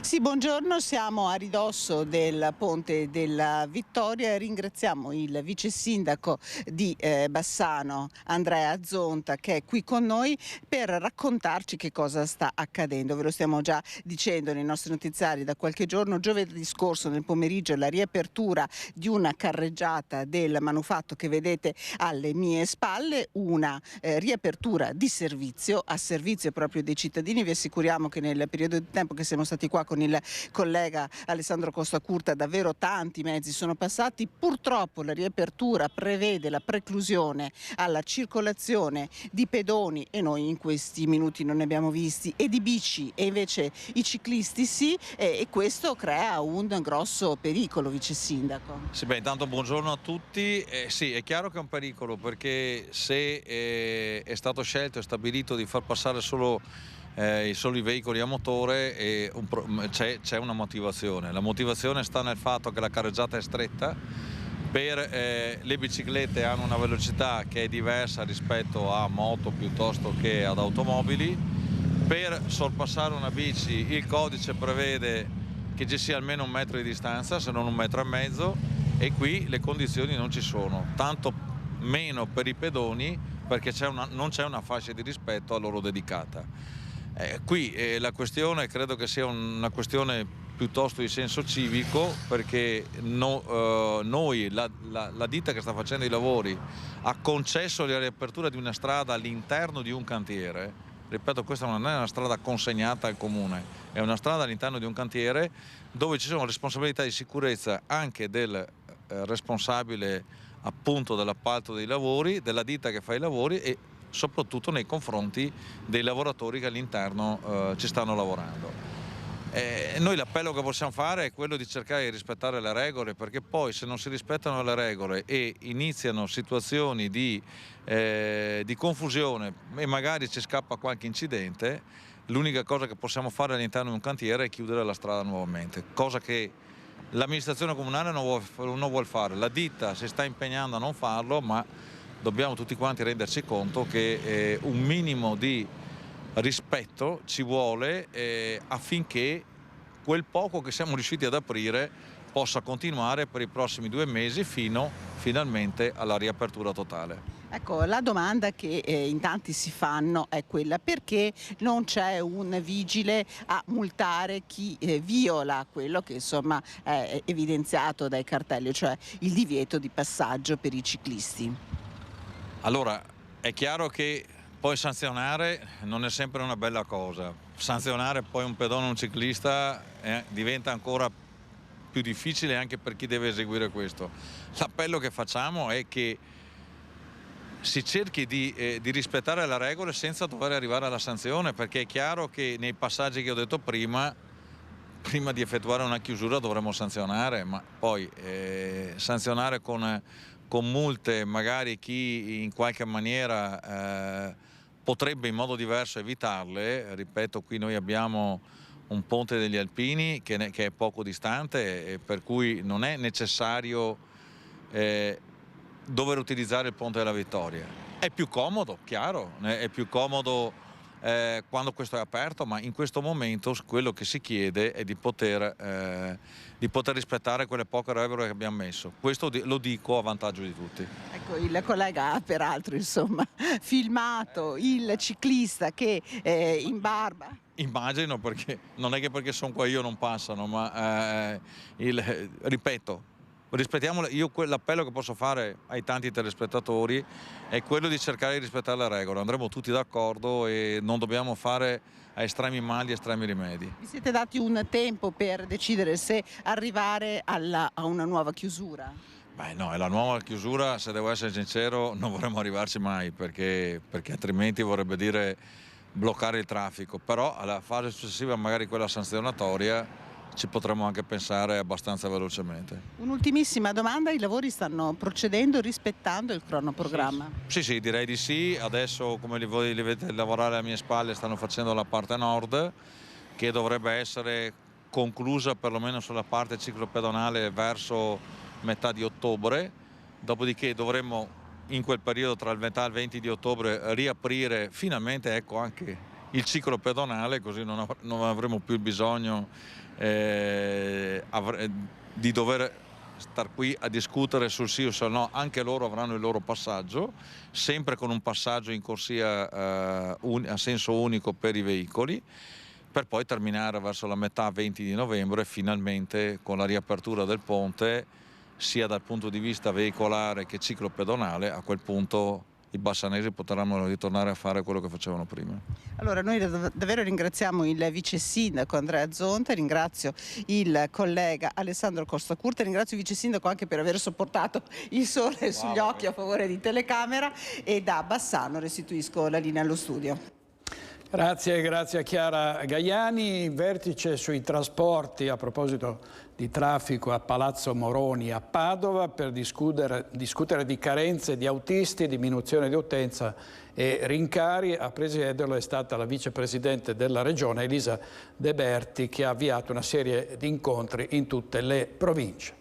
Sì, buongiorno, siamo a ridosso del Ponte della Vittoria e ringraziamo il vice sindaco di Bassano, Andrea Zonta, che è qui con noi per raccontarci che cosa sta accadendo. Ve lo stiamo già dicendo nei nostri notiziari da qualche giorno. Giovedì scorso nel pomeriggio la riapertura di una carreggiata del manufatto che vedete alle mie spalle, una riapertura di servizio, a servizio proprio dei cittadini. Vi assicuriamo che nel periodo di tempo che siamo stati qua con il collega Alessandro Costacurta davvero tanti mezzi sono passati. Purtroppo la riapertura prevede la preclusione alla circolazione di pedoni, e noi in questi minuti non ne abbiamo visti, e di bici, e invece i ciclisti sì, e questo crea un grosso pericolo, vice sindaco. Sì, beh, intanto buongiorno a tutti. Sì, è chiaro che è un pericolo, perché se è stato scelto e stabilito di far passare solo i veicoli a motore, c'è una motivazione. La motivazione sta nel fatto che la carreggiata è stretta, le biciclette hanno una velocità che è diversa rispetto a moto piuttosto che ad automobili. Per sorpassare una bici il codice prevede che ci sia almeno 1 metro di distanza, se non 1,5 metri, e qui le condizioni non ci sono, tanto meno per i pedoni, perché non c'è una fascia di rispetto a loro dedicata. Qui la questione credo che sia una questione piuttosto di senso civico, perché noi, la ditta che sta facendo i lavori, ha concesso la riapertura di una strada all'interno di un cantiere. Ripeto, questa non è una strada consegnata al comune, è una strada all'interno di un cantiere dove ci sono responsabilità di sicurezza anche del responsabile appunto dell'appalto dei lavori, della ditta che fa i lavori, e soprattutto nei confronti dei lavoratori che all'interno ci stanno lavorando. Noi l'appello che possiamo fare è quello di cercare di rispettare le regole, perché poi se non si rispettano le regole e iniziano situazioni di confusione e magari ci scappa qualche incidente, l'unica cosa che possiamo fare all'interno di un cantiere è chiudere la strada nuovamente, cosa che l'amministrazione comunale non vuole fare. La ditta si sta impegnando a non farlo, ma dobbiamo tutti quanti renderci conto che un minimo di rispetto ci vuole affinché quel poco che siamo riusciti ad aprire possa continuare per i prossimi 2 mesi fino finalmente alla riapertura totale. Ecco, la domanda che in tanti si fanno è quella: perché non c'è un vigile a multare chi viola quello che insomma è evidenziato dai cartelli, cioè il divieto di passaggio per i ciclisti? Allora, è chiaro che poi sanzionare non è sempre una bella cosa. Sanzionare poi un pedone o un ciclista diventa ancora più difficile anche per chi deve eseguire questo. L'appello che facciamo è che si cerchi di rispettare le regole senza dover arrivare alla sanzione, perché è chiaro che nei passaggi che ho detto prima di effettuare una chiusura dovremo sanzionare, ma poi sanzionare con multe magari chi in qualche maniera potrebbe in modo diverso evitarle. Ripeto, qui noi abbiamo un ponte degli Alpini che è poco distante, e per cui non è necessario dover utilizzare il ponte della Vittoria. È più comodo, chiaro, è più comodo quando questo è aperto, ma in questo momento quello che si chiede è di poter rispettare quelle poche regole che abbiamo messo. Questo lo dico a vantaggio di tutti. Ecco, il collega ha peraltro filmato il ciclista che in barba. Immagino, perché non è che perché sono qua io non passano, ma ripeto, rispettiamole. Io l'appello che posso fare ai tanti telespettatori è quello di cercare di rispettare le regole. Andremo tutti d'accordo e non dobbiamo fare a estremi mali estremi rimedi. Vi siete dati un tempo per decidere se arrivare a una nuova chiusura? Beh no, la nuova chiusura, se devo essere sincero, non vorremmo arrivarci mai, perché altrimenti vorrebbe dire bloccare il traffico. Però alla fase successiva, magari quella sanzionatoria, ci potremmo anche pensare abbastanza velocemente. Un'ultimissima domanda: i lavori stanno procedendo rispettando il cronoprogramma? Sì, direi di sì. Adesso, come li vedete lavorare alle mie spalle, stanno facendo la parte nord, che dovrebbe essere conclusa perlomeno sulla parte ciclopedonale verso metà di ottobre, dopodiché dovremmo in quel periodo tra il metà e il 20 di ottobre riaprire finalmente, ecco, anche il ciclo pedonale, così non avremo più il bisogno di dover star qui a discutere sul sì o sul no. Anche loro avranno il loro passaggio, sempre con un passaggio in corsia a senso unico per i veicoli, per poi terminare verso la metà 20 di novembre finalmente con la riapertura del ponte, sia dal punto di vista veicolare che ciclo pedonale. A quel punto i bassanesi potranno ritornare a fare quello che facevano prima. Allora noi davvero ringraziamo il vice sindaco Andrea Zonta, ringrazio il collega Alessandro Costacurta, ringrazio il vice sindaco anche per aver sopportato il sole sugli occhi a favore di telecamera, e da Bassano restituisco la linea allo studio. Grazie a Chiara Gaiani. Vertice sui trasporti a proposito di traffico a Palazzo Moroni a Padova per discutere di carenze di autisti, diminuzione di utenza e rincari. A presiederlo è stata la vicepresidente della regione Elisa De Berti, che ha avviato una serie di incontri in tutte le province.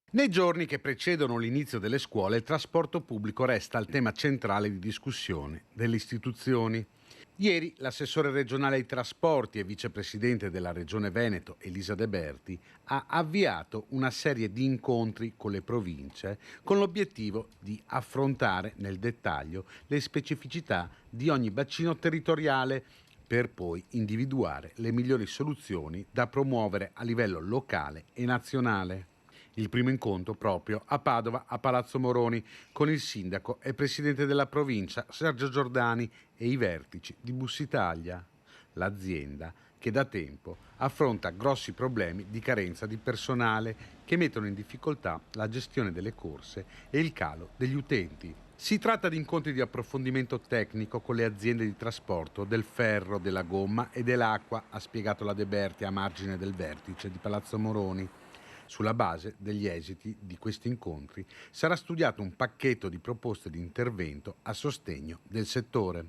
Nei giorni che precedono l'inizio delle scuole, il trasporto pubblico resta il tema centrale di discussione delle istituzioni. Ieri l'assessore regionale ai trasporti e vicepresidente della Regione Veneto, Elisa De Berti, ha avviato una serie di incontri con le province con l'obiettivo di affrontare nel dettaglio le specificità di ogni bacino territoriale, per poi individuare le migliori soluzioni da promuovere a livello locale e nazionale. Il primo incontro proprio a Padova, a Palazzo Moroni, con il sindaco e presidente della provincia Sergio Giordani e i vertici di Bussitalia, l'azienda che da tempo affronta grossi problemi di carenza di personale che mettono in difficoltà la gestione delle corse e il calo degli utenti. Si tratta di incontri di approfondimento tecnico con le aziende di trasporto del ferro, della gomma e dell'acqua, ha spiegato la De Berti a margine del vertice di Palazzo Moroni. Sulla base degli esiti di questi incontri sarà studiato un pacchetto di proposte di intervento a sostegno del settore.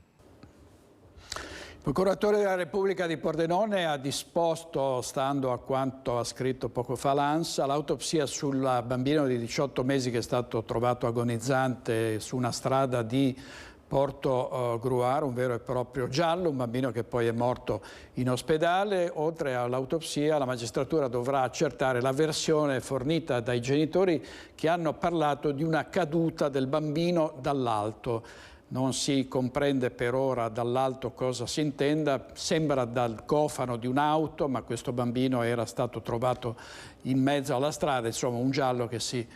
Il procuratore della Repubblica di Pordenone ha disposto, stando a quanto ha scritto poco fa l'ANSA, l'autopsia sul bambino di 18 mesi che è stato trovato agonizzante su una strada di Porto Gruaro, un vero e proprio giallo, un bambino che poi è morto in ospedale. Oltre all'autopsia, la magistratura dovrà accertare la versione fornita dai genitori, che hanno parlato di una caduta del bambino dall'alto. Non si comprende per ora dall'alto cosa si intenda, sembra dal cofano di un'auto, ma questo bambino era stato trovato in mezzo alla strada, insomma un giallo che si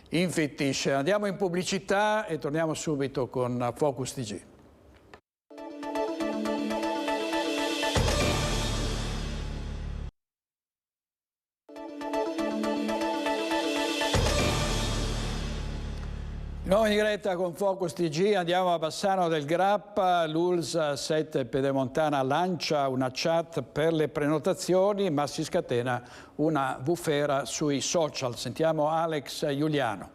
infittisce. Andiamo in pubblicità e torniamo subito con Focus TG. Noi in diretta con Focus TG andiamo a Bassano del Grappa. L'ULSS 7 Pedemontana lancia una chat per le prenotazioni, ma si scatena una bufera sui social. Sentiamo Alex Giuliano.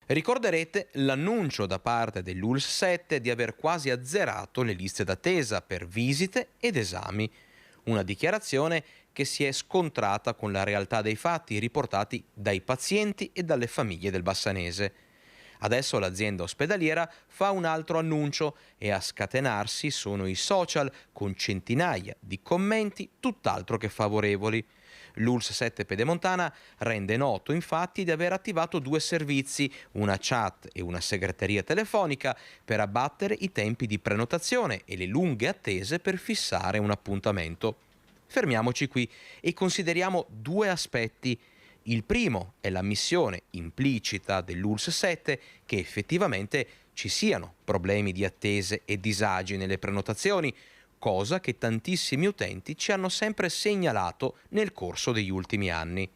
Ricorderete l'annuncio da parte dell'ULSS 7 di aver quasi azzerato le liste d'attesa per visite ed esami. Una dichiarazione che si è scontrata con la realtà dei fatti riportati dai pazienti e dalle famiglie del bassanese. Adesso l'azienda ospedaliera fa un altro annuncio e a scatenarsi sono i social con centinaia di commenti tutt'altro che favorevoli. L'ULSS 7 Pedemontana rende noto infatti di aver attivato 2 servizi, una chat e una segreteria telefonica, per abbattere i tempi di prenotazione e le lunghe attese per fissare un appuntamento. Fermiamoci qui e consideriamo 2 aspetti. Il primo è l'ammissione implicita dell'ULSS 7 che effettivamente ci siano problemi di attese e disagi nelle prenotazioni, cosa che tantissimi utenti ci hanno sempre segnalato nel corso degli ultimi anni.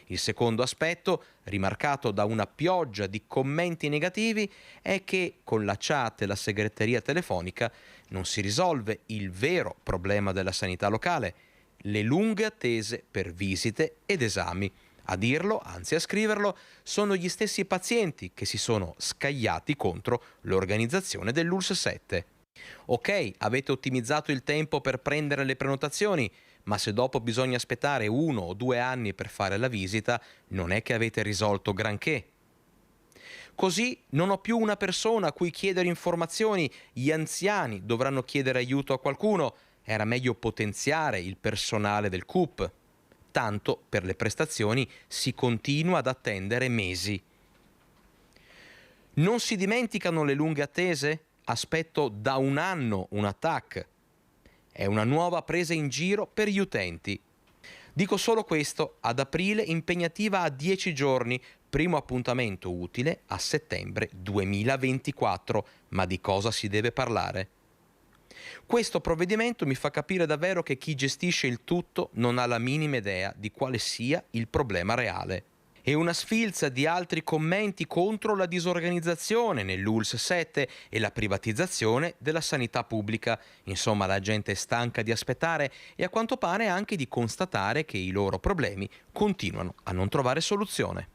Il secondo aspetto, rimarcato da una pioggia di commenti negativi, è che con la chat e la segreteria telefonica non si risolve il vero problema della sanità locale, le lunghe attese per visite ed esami. A dirlo, anzi a scriverlo, sono gli stessi pazienti che si sono scagliati contro l'organizzazione dell'ULSS 7. Ok, avete ottimizzato il tempo per prendere le prenotazioni, ma se dopo bisogna aspettare 1 o 2 anni per fare la visita, non è che avete risolto granché. Così non ho più una persona a cui chiedere informazioni, gli anziani dovranno chiedere aiuto a qualcuno. Era meglio potenziare il personale del CUP. Tanto per le prestazioni si continua ad attendere mesi. Non si dimenticano le lunghe attese? Aspetto da un anno un TAC. È una nuova presa in giro per gli utenti. Dico solo questo, ad aprile impegnativa a 10 giorni, primo appuntamento utile a settembre 2024. Ma di cosa si deve parlare? Questo provvedimento mi fa capire davvero che chi gestisce il tutto non ha la minima idea di quale sia il problema reale. E una sfilza di altri commenti contro la disorganizzazione nell'ULSS 7 e la privatizzazione della sanità pubblica. Insomma, la gente è stanca di aspettare e a quanto pare anche di constatare che i loro problemi continuano a non trovare soluzione.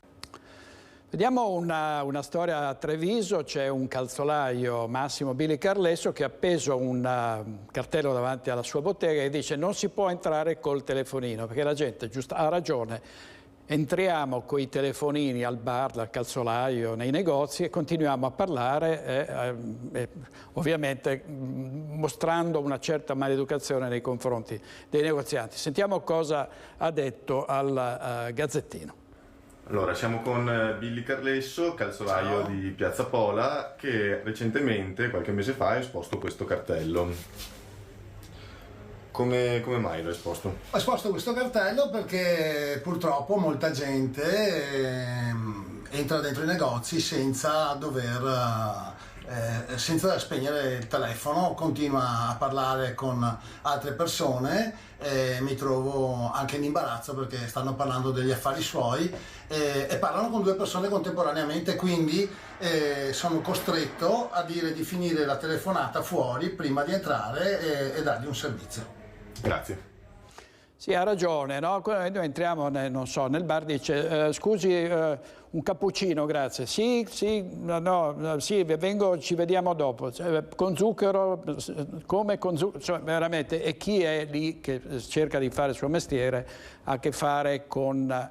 Vediamo una storia a Treviso. C'è un calzolaio, Massimo Billy Carlesso, che ha appeso un cartello davanti alla sua bottega e dice: non si può entrare col telefonino, perché la gente ha ragione. Entriamo con i telefonini al bar, dal calzolaio, nei negozi e continuiamo a parlare, ovviamente mostrando una certa maleducazione nei confronti dei negozianti. Sentiamo cosa ha detto al Gazzettino. Allora, siamo con Billy Carlesso, calzolaio di Piazza Pola, che recentemente, qualche mese fa, ha esposto questo cartello. Come mai l'ho esposto? Ho esposto questo cartello perché purtroppo molta gente entra dentro i negozi senza spegnere il telefono, continua a parlare con altre persone, mi trovo anche in imbarazzo perché stanno parlando degli affari suoi e parlano con due persone contemporaneamente, quindi sono costretto a dire di finire la telefonata fuori prima di entrare e dargli un servizio. Grazie. Sì, ha ragione, no? Noi entriamo nel bar, dice scusi, un cappuccino, grazie. Sì, vengo, ci vediamo dopo. Con zucchero, come con zucchero? Cioè, veramente, e chi è lì che cerca di fare il suo mestiere ha a che fare con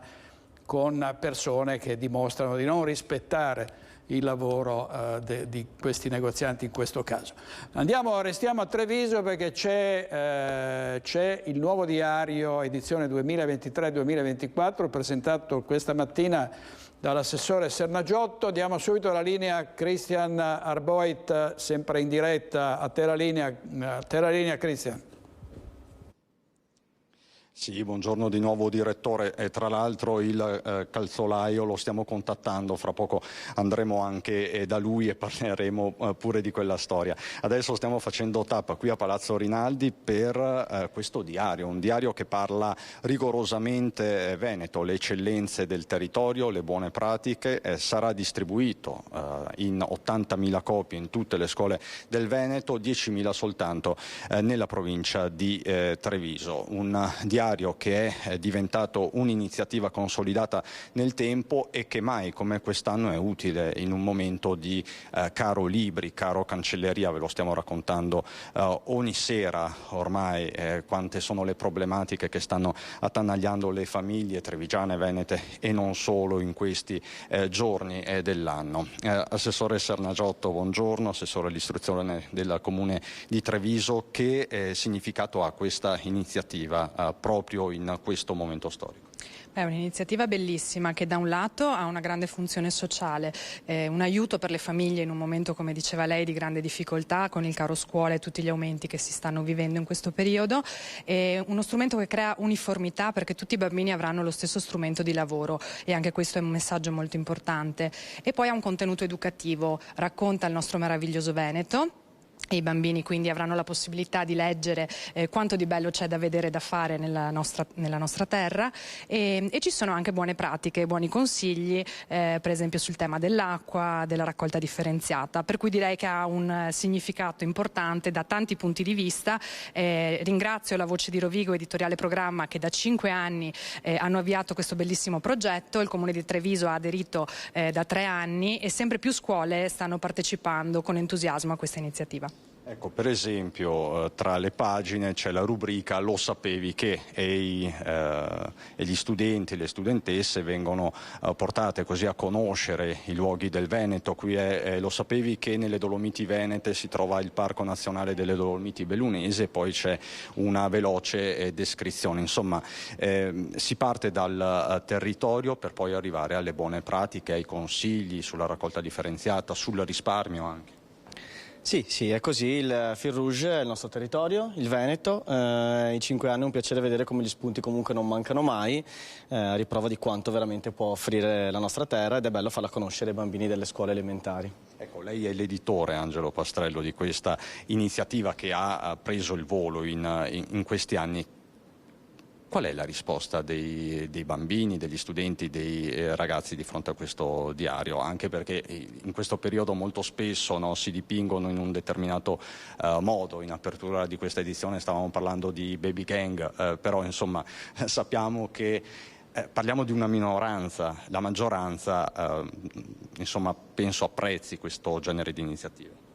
persone che dimostrano di non rispettare il lavoro di questi negozianti in questo caso. Restiamo a Treviso perché c'è il nuovo diario edizione 2023-2024 presentato questa mattina dall'assessore Sernagiotto. Diamo subito la linea a Christian Arboit, sempre in diretta. A te la linea Christian. Sì, buongiorno di nuovo direttore, e tra l'altro il calzolaio lo stiamo contattando, fra poco andremo anche da lui e parleremo pure di quella storia. Adesso stiamo facendo tappa qui a Palazzo Rinaldi per questo diario, un diario che parla rigorosamente veneto, le eccellenze del territorio, le buone pratiche, sarà distribuito in 80.000 copie in tutte le scuole del Veneto, 10.000 soltanto nella provincia di Treviso. Un diario che è diventato un'iniziativa consolidata nel tempo e che mai come quest'anno è utile in un momento di caro libri, caro cancelleria. Ve lo stiamo raccontando ogni sera ormai, quante sono le problematiche che stanno attanagliando le famiglie trevigiane e venete e non solo in questi giorni dell'anno. Assessore Sernagiotto, buongiorno, assessore all'istruzione del Comune di Treviso. Che significato ha questa iniziativa proprio in questo momento storico? È un'iniziativa bellissima che da un lato ha una grande funzione sociale, un aiuto per le famiglie in un momento, come diceva lei, di grande difficoltà con il caro scuola e tutti gli aumenti che si stanno vivendo in questo periodo, uno strumento che crea uniformità perché tutti i bambini avranno lo stesso strumento di lavoro e anche questo è un messaggio molto importante. E poi ha un contenuto educativo, racconta il nostro meraviglioso Veneto. E i bambini quindi avranno la possibilità di leggere quanto di bello c'è da vedere e da fare nella nostra terra e ci sono anche buone pratiche, buoni consigli, per esempio sul tema dell'acqua, della raccolta differenziata, per cui direi che ha un significato importante da tanti punti di vista. Ringrazio la Voce di Rovigo, Editoriale Programma, che da 5 anni hanno avviato questo bellissimo progetto. Il Comune di Treviso ha aderito da 3 anni e sempre più scuole stanno partecipando con entusiasmo a questa iniziativa. Ecco, per esempio, tra le pagine c'è la rubrica "Lo sapevi che", e gli studenti e le studentesse vengono portate così a conoscere i luoghi del Veneto. Qui è "Lo sapevi che nelle Dolomiti Venete si trova il Parco Nazionale delle Dolomiti Bellunesi", e poi c'è una veloce descrizione. Insomma, si parte dal territorio per poi arrivare alle buone pratiche, ai consigli sulla raccolta differenziata, sul risparmio anche. Sì, è così. Il Fil Rouge è il nostro territorio, il Veneto. In 5 anni è un piacere vedere come gli spunti comunque non mancano mai, a riprova di quanto veramente può offrire la nostra terra, ed è bello farla conoscere ai bambini delle scuole elementari. Ecco, lei è l'editore, Angelo Pastrello, di questa iniziativa che ha preso il volo in questi anni. Qual è la risposta dei bambini, degli studenti, dei ragazzi di fronte a questo diario? Anche perché in questo periodo molto spesso, no, si dipingono in un determinato modo. In apertura di questa edizione stavamo parlando di baby gang, però insomma sappiamo che parliamo di una minoranza. La maggioranza insomma penso apprezzi questo genere di iniziative.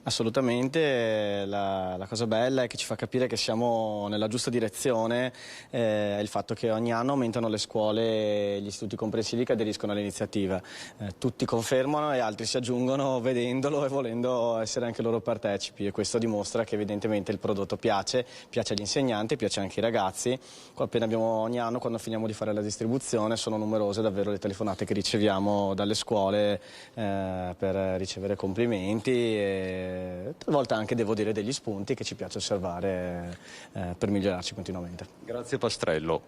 Assolutamente, la cosa bella è che ci fa capire che siamo nella giusta direzione, il fatto che ogni anno aumentano le scuole e gli istituti comprensivi che aderiscono all'iniziativa. Tutti confermano e altri si aggiungono vedendolo e volendo essere anche loro partecipi, e questo dimostra che evidentemente il prodotto piace agli insegnanti, piace anche ai ragazzi. Appena abbiamo ogni anno, quando finiamo di fare la distribuzione, sono numerose davvero le telefonate che riceviamo dalle scuole per ricevere complimenti e talvolta anche, devo dire, degli spunti che ci piace osservare per migliorarci continuamente. Grazie Pastrello.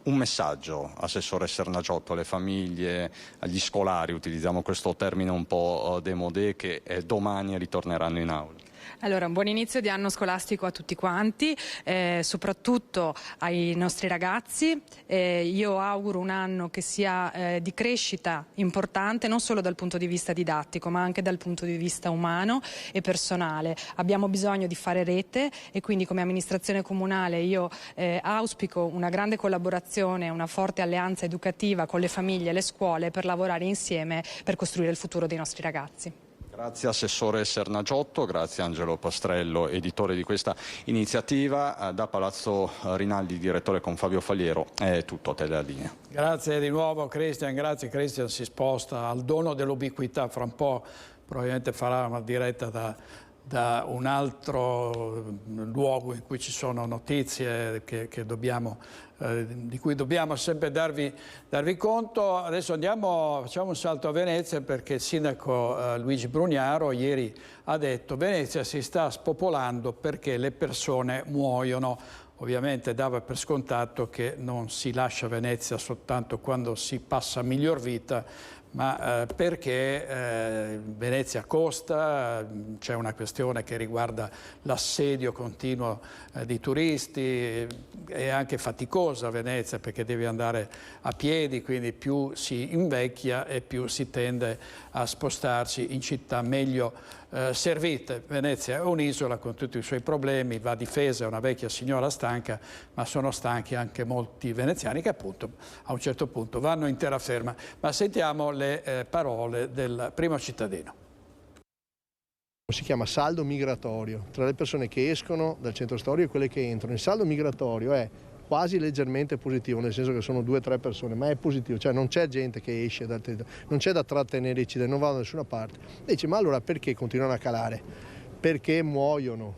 Un messaggio, Assessore Sernagiotto, alle famiglie, agli scolari, utilizziamo questo termine un po' démodé, che domani ritorneranno in aula. Allora, un buon inizio di anno scolastico a tutti quanti, soprattutto ai nostri ragazzi. Io auguro un anno che sia di crescita importante, non solo dal punto di vista didattico, ma anche dal punto di vista umano e personale. Abbiamo bisogno di fare rete, e quindi come amministrazione comunale io auspico una grande collaborazione, una forte alleanza educativa con le famiglie e le scuole per lavorare insieme per costruire il futuro dei nostri ragazzi. Grazie Assessore Sernagiotto, grazie Angelo Pastrello, editore di questa iniziativa. Da Palazzo Rinaldi, direttore con Fabio Faliero, è tutto, a te la linea. Grazie di nuovo Cristian, grazie. Cristian si sposta al dono dell'ubiquità, fra un po' probabilmente farà una diretta da un altro luogo in cui ci sono notizie di cui dobbiamo sempre darvi conto. Adesso facciamo un salto a Venezia, perché il sindaco Luigi Brugnaro ieri ha detto: Venezia si sta spopolando perché le persone muoiono. Ovviamente dava per scontato che non si lascia Venezia soltanto quando si passa a miglior vita, ma perché Venezia costa, c'è una questione che riguarda l'assedio continuo di turisti, è anche faticosa Venezia perché devi andare a piedi, quindi più si invecchia e più si tende a spostarsi in città meglio servite. Venezia è un'isola con tutti i suoi problemi, va difesa, è una vecchia signora stanca, ma sono stanchi anche molti veneziani che appunto a un certo punto vanno in terraferma. Ma sentiamo le parole del primo cittadino. Si chiama saldo migratorio, tra le persone che escono dal centro storico e quelle che entrano. Il saldo migratorio è quasi leggermente positivo, nel senso che sono 2 o 3 persone, ma è positivo, cioè non c'è gente che esce dal territorio, non c'è da trattenere i cittadini, non vanno da nessuna parte. Dice, ma allora perché continuano a calare? Perché muoiono,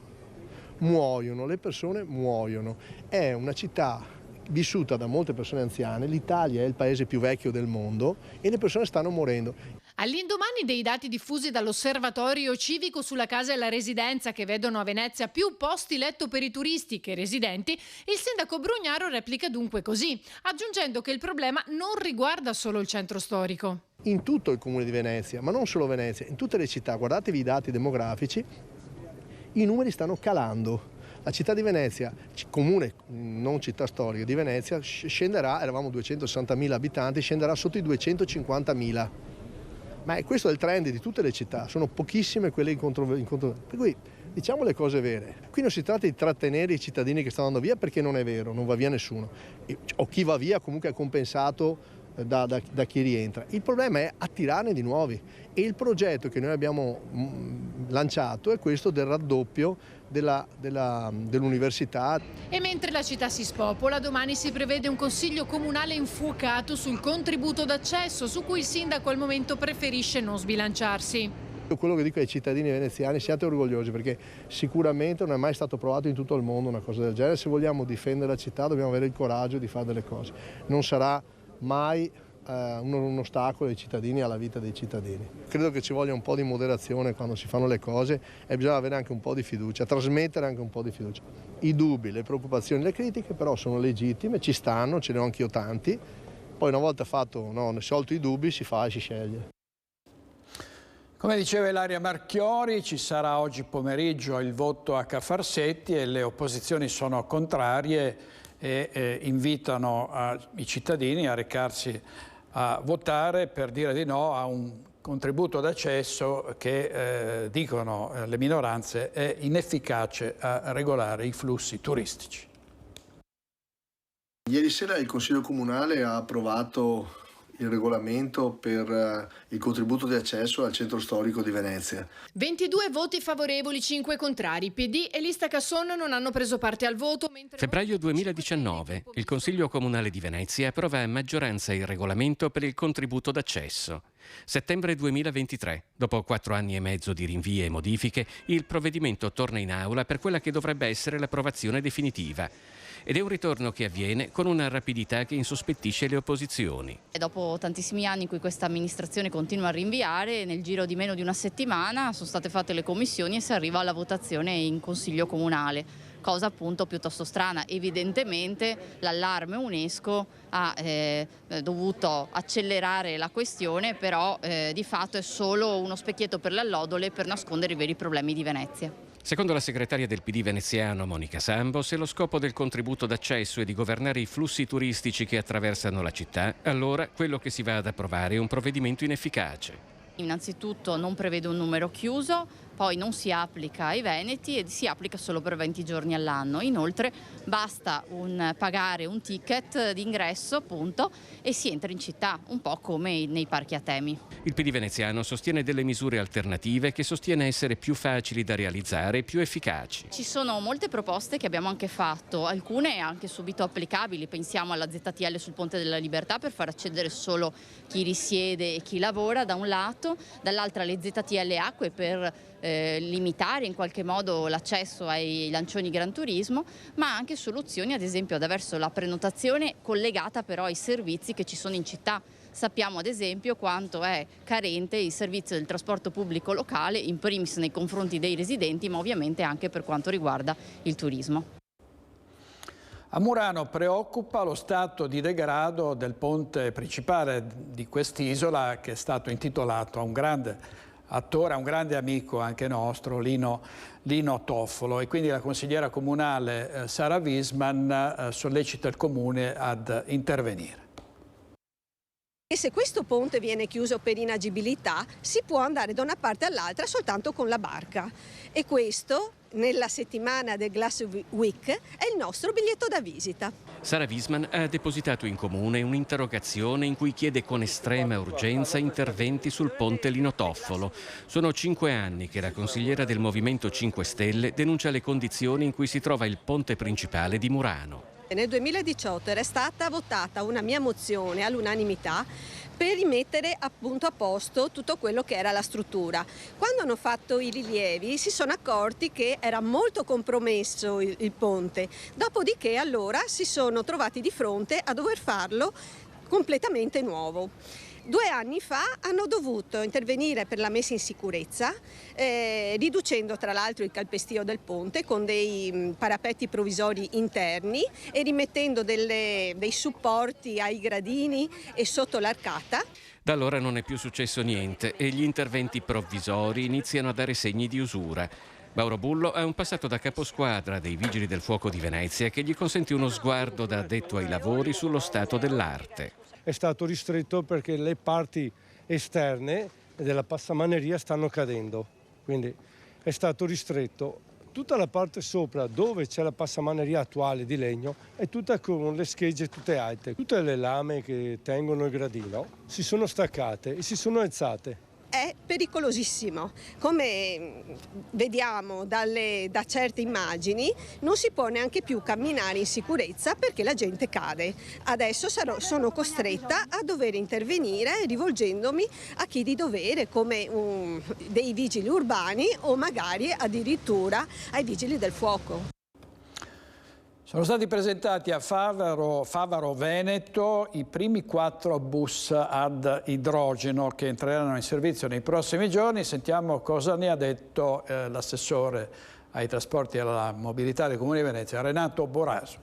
le persone muoiono. È una città vissuta da molte persone anziane, l'Italia è il paese più vecchio del mondo e le persone stanno morendo. All'indomani dei dati diffusi dall'Osservatorio Civico sulla casa e la residenza, che vedono a Venezia più posti letto per i turisti che residenti, il sindaco Brugnaro replica dunque così, aggiungendo che il problema non riguarda solo il centro storico. In tutto il comune di Venezia, ma non solo Venezia, in tutte le città, guardatevi i dati demografici, i numeri stanno calando. La città di Venezia, comune non città storica di Venezia, scenderà, eravamo 260.000 abitanti, scenderà sotto i 250.000. Ma questo è il trend di tutte le città, sono pochissime quelle incontro. Per cui diciamo le cose vere. Qui non si tratta di trattenere i cittadini che stanno andando via, perché non è vero, non va via nessuno. O chi va via comunque è compensato da chi rientra. Il problema è attirarne di nuovi e il progetto che noi abbiamo lanciato è questo del raddoppio dell'università. E mentre la città si spopola, domani si prevede un consiglio comunale infuocato sul contributo d'accesso, su cui il sindaco al momento preferisce non sbilanciarsi. Quello che dico ai cittadini veneziani: siate orgogliosi, perché sicuramente non è mai stato provato in tutto il mondo una cosa del genere. Se vogliamo difendere la città dobbiamo avere il coraggio di fare delle cose. Non sarà mai un ostacolo ai cittadini, alla vita dei cittadini. Credo che ci voglia un po' di moderazione quando si fanno le cose e bisogna avere anche un po' di fiducia, trasmettere anche un po' di fiducia. I dubbi, le preoccupazioni, le critiche però sono legittime, ci stanno, ce ne ho anch'io tanti. Poi una volta sciolto i dubbi si fa e si sceglie. Come diceva Ilaria Marchiori, ci sarà oggi pomeriggio il voto a Cafarsetti e le opposizioni sono contrarie e invitano i cittadini a recarsi a votare per dire di no a un contributo d'accesso che, dicono le minoranze, è inefficace a regolare i flussi turistici. Ieri sera il Consiglio Comunale ha approvato il regolamento per il contributo di accesso al centro storico di Venezia. 22 voti favorevoli, 5 contrari. PD e Lista Casson non hanno preso parte al voto. Febbraio 2019. Il Consiglio Comunale di Venezia approva a maggioranza il regolamento per il contributo d'accesso. Settembre 2023. Dopo 4 anni e mezzo di rinvii e modifiche, il provvedimento torna in aula per quella che dovrebbe essere l'approvazione definitiva. Ed è un ritorno che avviene con una rapidità che insospettisce le opposizioni. E dopo tantissimi anni in cui questa amministrazione continua a rinviare, nel giro di meno di una settimana sono state fatte le commissioni e si arriva alla votazione in Consiglio Comunale, cosa appunto piuttosto strana. Evidentemente l'allarme UNESCO ha dovuto accelerare la questione, però di fatto è solo uno specchietto per le allodole per nascondere i veri problemi di Venezia. Secondo la segretaria del PD veneziano Monica Sambo, se lo scopo del contributo d'accesso è di governare i flussi turistici che attraversano la città, allora quello che si va ad approvare è un provvedimento inefficace. Innanzitutto non prevede un numero chiuso, poi non si applica ai veneti e si applica solo per 20 giorni all'anno. Inoltre basta pagare un ticket d'ingresso appunto e si entra in città, un po' come nei parchi a temi. Il PD veneziano sostiene delle misure alternative che sostiene essere più facili da realizzare e più efficaci. Ci sono molte proposte che abbiamo anche fatto, alcune anche subito applicabili. Pensiamo alla ZTL sul Ponte della Libertà per far accedere solo chi risiede e chi lavora da un lato, dall'altra le ZTL acque per limitare in qualche modo l'accesso ai lancioni Gran Turismo, ma anche soluzioni ad esempio attraverso la prenotazione collegata però ai servizi che ci sono in città. Sappiamo ad esempio quanto è carente il servizio del trasporto pubblico locale, in primis nei confronti dei residenti, ma ovviamente anche per quanto riguarda il turismo. A Murano preoccupa lo stato di degrado del ponte principale di quest'isola, che è stato intitolato a un grande attore, a un grande amico anche nostro, Lino Toffolo, e quindi la consigliera comunale Sara Wiesman sollecita il comune ad intervenire. E se questo ponte viene chiuso per inagibilità si può andare da una parte all'altra soltanto con la barca, e questo nella settimana del Glass Week è il nostro biglietto da visita. Sara Wiesman ha depositato in comune un'interrogazione in cui chiede con estrema urgenza interventi sul ponte Lino Toffolo. Sono 5 anni che la consigliera del Movimento 5 Stelle denuncia le condizioni in cui si trova il ponte principale di Murano. Nel 2018 era stata votata una mia mozione all'unanimità per rimettere appunto a posto tutto quello che era la struttura. Quando hanno fatto i rilievi si sono accorti che era molto compromesso il ponte, dopodiché allora si sono trovati di fronte a dover farlo completamente nuovo. 2 anni fa hanno dovuto intervenire per la messa in sicurezza, riducendo tra l'altro il calpestio del ponte con dei parapetti provvisori interni e rimettendo dei supporti ai gradini e sotto l'arcata. Da allora non è più successo niente e gli interventi provvisori iniziano a dare segni di usura. Mauro Bullo ha un passato da caposquadra dei Vigili del Fuoco di Venezia che gli consente uno sguardo da addetto ai lavori sullo stato dell'arte. È stato ristretto perché le parti esterne della passamaneria stanno cadendo, quindi è stato ristretto. Tutta la parte sopra, dove c'è la passamaneria attuale di legno, è tutta con le schegge tutte alte. Tutte le lame che tengono il gradino si sono staccate e si sono alzate. È pericolosissimo. Come vediamo da certe immagini, non si può neanche più camminare in sicurezza perché la gente cade. Adesso sono costretta a dover intervenire rivolgendomi a chi di dovere, come dei vigili urbani o magari addirittura ai vigili del fuoco. Sono stati presentati a Favaro Veneto i primi 4 bus ad idrogeno che entreranno in servizio nei prossimi giorni. Sentiamo cosa ne ha detto l'assessore ai trasporti e alla mobilità del Comune di Venezia, Renato Boraso.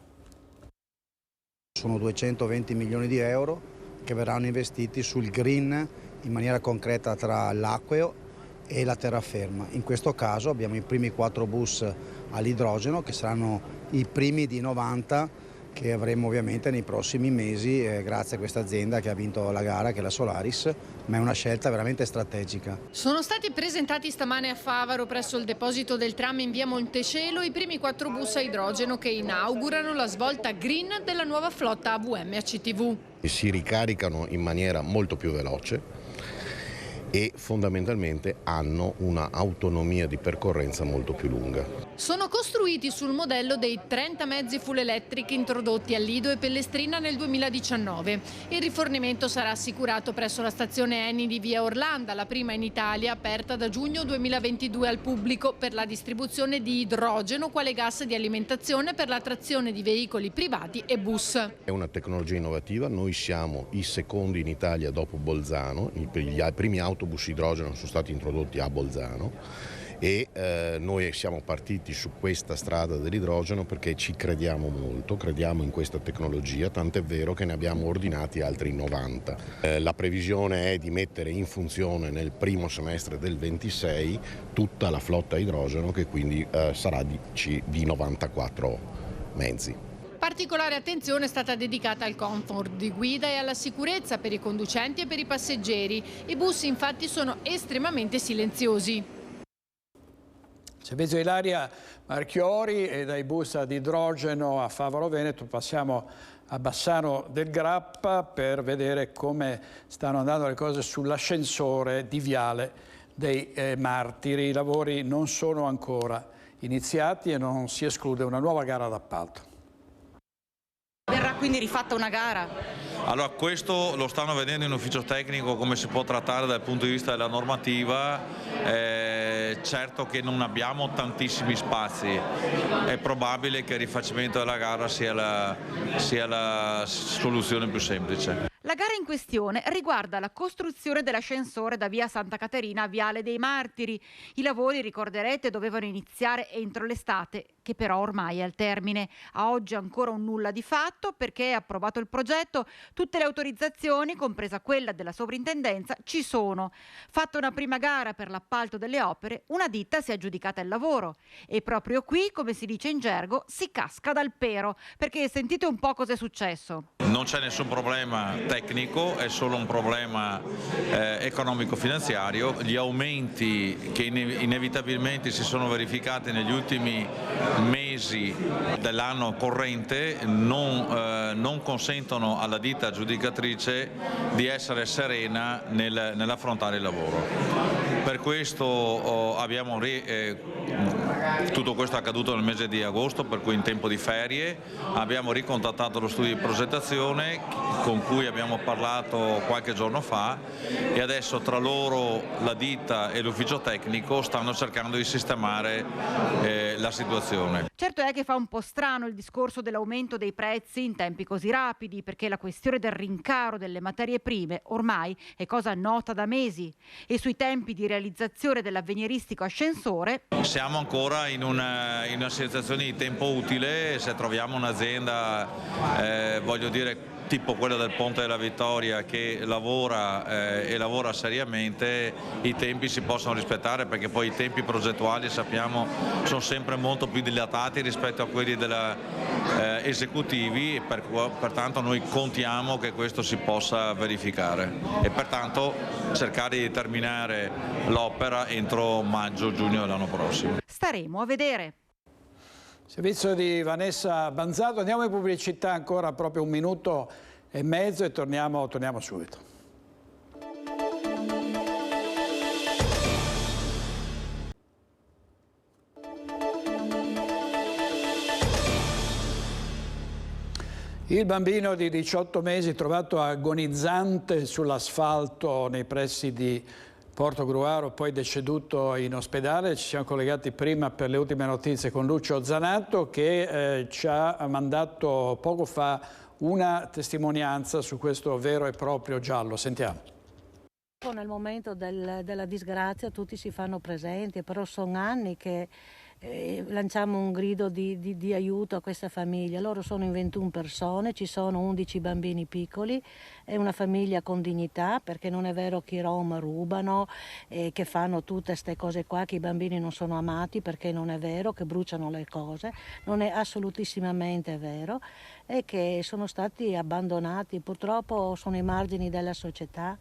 Sono 220 milioni di euro che verranno investiti sul green in maniera concreta tra l'acqueo e la terraferma. In questo caso abbiamo i primi 4 bus all'idrogeno che saranno i primi di 90 che avremo ovviamente nei prossimi mesi grazie a questa azienda che ha vinto la gara, che è la Solaris, ma è una scelta veramente strategica. Sono stati presentati stamane a Favaro presso il deposito del tram in via Montecelo i primi 4 bus a idrogeno che inaugurano la svolta green della nuova flotta AVM ACTV. Si ricaricano in maniera molto più veloce e fondamentalmente hanno una autonomia di percorrenza molto più lunga. Sono costruiti sul modello dei 30 mezzi full electric introdotti a Lido e Pellestrina nel 2019. Il rifornimento sarà assicurato presso la stazione Eni di via Orlanda, la prima in Italia, aperta da giugno 2022 al pubblico per la distribuzione di idrogeno quale gas di alimentazione per la trazione di veicoli privati e bus. È una tecnologia innovativa, noi siamo i secondi in Italia dopo Bolzano, i primi autobus idrogeno sono stati introdotti a Bolzano e noi siamo partiti su questa strada dell'idrogeno perché ci crediamo molto, crediamo in questa tecnologia, tant'è vero che ne abbiamo ordinati altri 90. La previsione è di mettere in funzione nel primo semestre del 26 tutta la flotta idrogeno che quindi sarà di 94 mezzi. Particolare attenzione è stata dedicata al comfort di guida e alla sicurezza per i conducenti e per i passeggeri. I bus infatti sono estremamente silenziosi. Servizio Ilaria Marchiori e dai bus ad idrogeno a Favaro Veneto passiamo a Bassano del Grappa per vedere come stanno andando le cose sull'ascensore di Viale dei Martiri. I lavori non sono ancora iniziati e non si esclude una nuova gara d'appalto. Verrà quindi rifatta una gara? Allora, questo lo stanno vedendo in ufficio tecnico come si può trattare dal punto di vista della normativa. Certo che non abbiamo tantissimi spazi, è probabile che il rifacimento della gara sia la soluzione più semplice. La gara in questione riguarda la costruzione dell'ascensore da via Santa Caterina a Viale dei Martiri. I lavori, ricorderete, dovevano iniziare entro l'estate, che però ormai è al termine. A oggi ancora un nulla di fatto perché è approvato il progetto, tutte le autorizzazioni, compresa quella della sovrintendenza, ci sono. Fatta una prima gara per l'appalto delle opere, una ditta si è aggiudicata il lavoro. E proprio qui, come si dice in gergo, si casca dal pero, perché sentite un po' cosa è successo. Non c'è nessun problema tecnico, è solo un problema economico-finanziario. Gli aumenti che inevitabilmente si sono verificati negli ultimi mesi dell'anno corrente non consentono alla ditta aggiudicatrice di essere serena nell'affrontare il lavoro. Per questo tutto questo è accaduto nel mese di agosto, per cui in tempo di ferie abbiamo ricontattato lo studio di progettazione con cui abbiamo parlato qualche giorno fa e adesso tra loro, la ditta e l'ufficio tecnico stanno cercando di sistemare la situazione. Certo è che fa un po' strano il discorso dell'aumento dei prezzi in tempi così rapidi, perché la questione del rincaro delle materie prime ormai è cosa nota da mesi e sui tempi di realizzazione dell'avveniristico ascensore siamo ancora in una situazione di tempo utile. Se troviamo un'azienda tipo quella del Ponte della Vittoria che lavora seriamente, i tempi si possono rispettare, perché poi i tempi progettuali, sappiamo, sono sempre molto più dilatati rispetto a quelli esecutivi e pertanto noi contiamo che questo si possa verificare e pertanto cercare di terminare l'opera entro maggio-giugno dell'anno prossimo. Staremo a vedere. Servizio di Vanessa Banzato, andiamo in pubblicità ancora proprio 1 minuto e mezzo e torniamo subito. Il bambino di 18 mesi trovato agonizzante sull'asfalto nei pressi di Portogruaro, poi deceduto in ospedale. Ci siamo collegati prima per le ultime notizie con Lucio Zanato che ci ha mandato poco fa una testimonianza su questo vero e proprio giallo. Sentiamo. Nel momento della disgrazia tutti si fanno presenti, però sono anni che lanciamo un grido di aiuto a questa famiglia. Loro sono in 21 persone, ci sono 11 bambini piccoli, è una famiglia con dignità, perché non è vero che i Rom rubano e che fanno tutte queste cose qua, che i bambini non sono amati, perché non è vero, che bruciano le cose, non è assolutissimamente vero, e che sono stati abbandonati, purtroppo sono ai margini della società.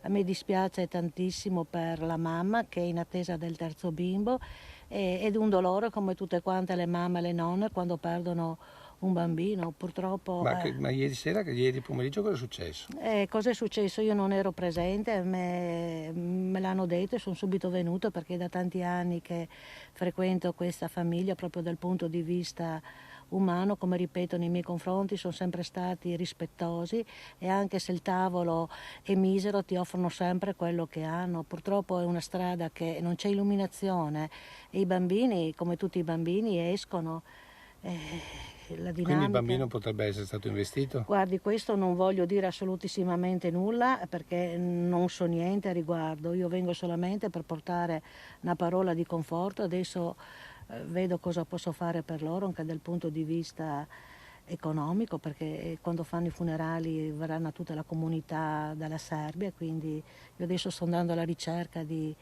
A me dispiace tantissimo per la mamma che è in attesa del terzo bimbo, ed un dolore come tutte quante le mamme e le nonne quando perdono un bambino, purtroppo. Ma ieri sera, ieri pomeriggio cosa è successo? Cosa è successo? Io non ero presente, me l'hanno detto e sono subito venuta, perché da tanti anni che frequento questa famiglia proprio dal punto di vista umano, come ripeto, nei miei confronti sono sempre stati rispettosi, e anche se il tavolo è misero ti offrono sempre quello che hanno. Purtroppo è una strada che non c'è illuminazione e i bambini, come tutti i bambini, escono. La dinamica... Quindi il bambino potrebbe essere stato investito? Guardi, questo non voglio dire assolutissimamente nulla, perché non so niente a riguardo. Io vengo solamente per portare una parola di conforto. Adesso vedo cosa posso fare per loro anche dal punto di vista economico, perché quando fanno i funerali verranno a tutta la comunità dalla Serbia, quindi io adesso sto andando alla ricerca di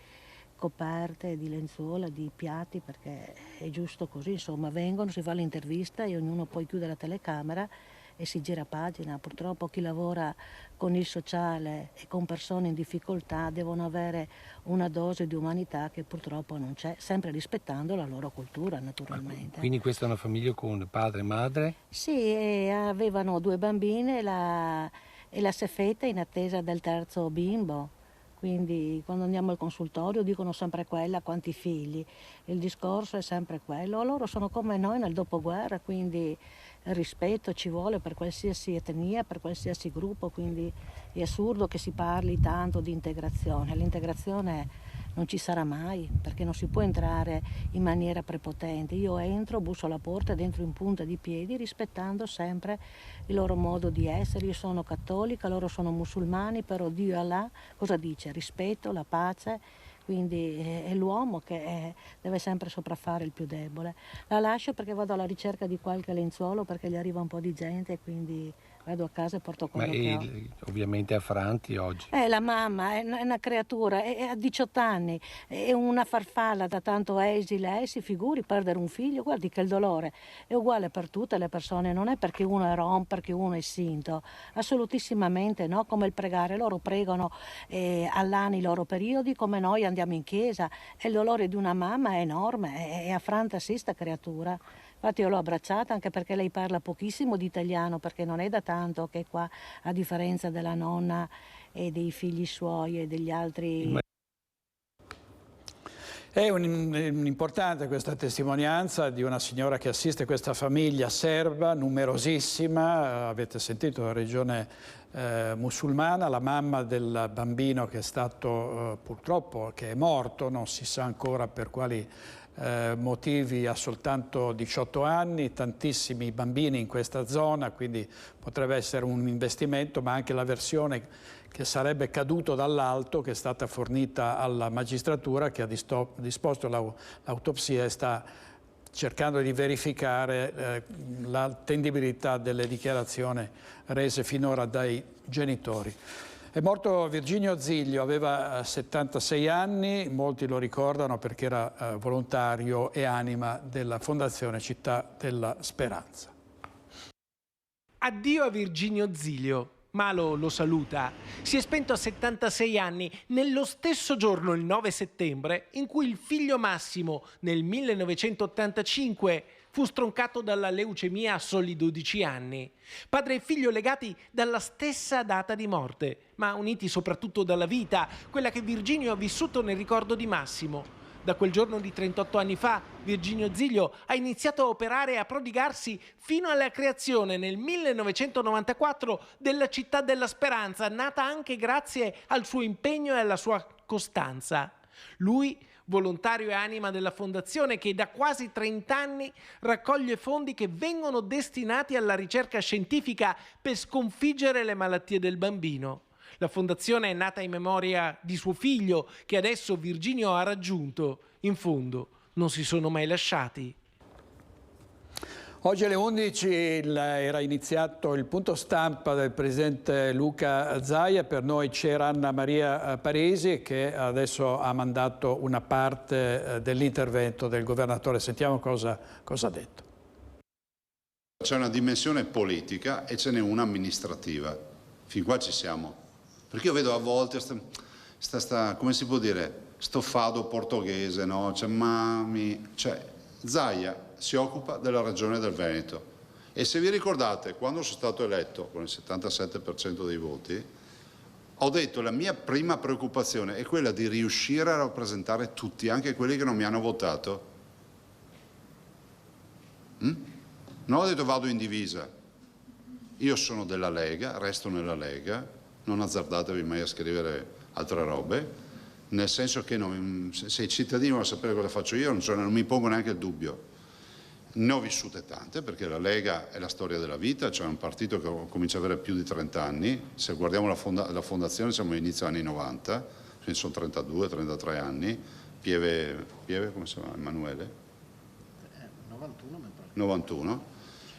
coperte, di lenzuola, di piatti, perché è giusto così, insomma, vengono, si fa l'intervista e ognuno poi chiude la telecamera e si gira pagina. Purtroppo chi lavora con il sociale e con persone in difficoltà devono avere una dose di umanità che purtroppo non c'è, sempre rispettando la loro cultura, naturalmente. Quindi questa è una famiglia con padre e madre? Sì, avevano 2 bambine e la sefetta in attesa del terzo bimbo. Quindi quando andiamo al consultorio dicono sempre quella, quanti figli, il discorso è sempre quello. Loro sono come noi nel dopoguerra, quindi il rispetto ci vuole per qualsiasi etnia, per qualsiasi gruppo, quindi è assurdo che si parli tanto di integrazione. L'integrazione non ci sarà mai, perché non si può entrare in maniera prepotente. Io entro, busso alla porta, dentro in punta di piedi, rispettando sempre il loro modo di essere. Io sono cattolica, loro sono musulmani, però Dio Allah cosa dice? Rispetto, la pace, quindi è l'uomo che deve sempre sopraffare il più debole. La lascio perché vado alla ricerca di qualche lenzuolo, perché gli arriva un po' di gente, quindi vado a casa e porto quello che ho. Ovviamente affranti oggi. La mamma è una creatura, ha 18 anni, è una farfalla da tanto esile, si figuri perdere un figlio, guardi che il dolore è uguale per tutte le persone, non è perché uno è rom, perché uno è sinto, assolutissimamente no, come il pregare, loro pregano all'anno i loro periodi come noi andiamo in chiesa, e il dolore di una mamma è enorme, è affranta sì sta creatura. Infatti io l'ho abbracciata anche perché lei parla pochissimo di italiano, perché non è da tanto che qua, a differenza della nonna e dei figli suoi e degli altri. È un'importante questa testimonianza di una signora che assiste questa famiglia serba, numerosissima, avete sentito, la regione musulmana, la mamma del bambino che è stato purtroppo, che è morto, non si sa ancora per quali motivi, ha soltanto 18 anni, tantissimi bambini in questa zona, quindi potrebbe essere un investimento, ma anche la versione che sarebbe caduto dall'alto, che è stata fornita alla magistratura, che ha disposto l'autopsia e sta cercando di verificare l'attendibilità delle dichiarazioni rese finora dai genitori. È morto Virginio Ziglio, aveva 76 anni, molti lo ricordano perché era volontario e anima della Fondazione Città della Speranza. Addio a Virginio Ziglio. Malo lo saluta. Si è spento a 76 anni, nello stesso giorno, il 9 settembre, in cui il figlio Massimo, nel 1985, fu stroncato dalla leucemia a soli 12 anni. Padre e figlio legati dalla stessa data di morte, ma uniti soprattutto dalla vita, quella che Virginio ha vissuto nel ricordo di Massimo. Da quel giorno di 38 anni fa, Virginio Ziglio ha iniziato a operare e a prodigarsi fino alla creazione nel 1994 della Città della Speranza, nata anche grazie al suo impegno e alla sua costanza. Lui, volontario e anima della fondazione, che da quasi 30 anni raccoglie fondi che vengono destinati alla ricerca scientifica per sconfiggere le malattie del bambino. La fondazione è nata in memoria di suo figlio, che adesso Virginio ha raggiunto. In fondo non si sono mai lasciati. Oggi alle 11 era iniziato il punto stampa del presidente Luca Zaia. Per noi c'era Anna Maria Parisi, che adesso ha mandato una parte dell'intervento del governatore. Sentiamo cosa ha detto. C'è una dimensione politica e ce n'è una amministrativa. Fin qua ci siamo. Perché io vedo a volte come si può dire, sto fado portoghese, no? Zaia si occupa della regione del Veneto. E se vi ricordate, quando sono stato eletto con il 77% dei voti, ho detto la mia prima preoccupazione è quella di riuscire a rappresentare tutti, anche quelli che non mi hanno votato. Non ho detto vado in divisa. Io sono della Lega, resto nella Lega. Non azzardatevi mai a scrivere altre robe, nel senso che se i cittadini vogliono sapere cosa faccio io, non mi pongo neanche il dubbio. Ne ho vissute tante, perché la Lega è la storia della vita, cioè un partito che comincia ad avere più di 30 anni. Se guardiamo la fondazione siamo all'inizio anni 90, quindi sono 32, 33 anni. Pieve come si chiama? Emanuele? 91.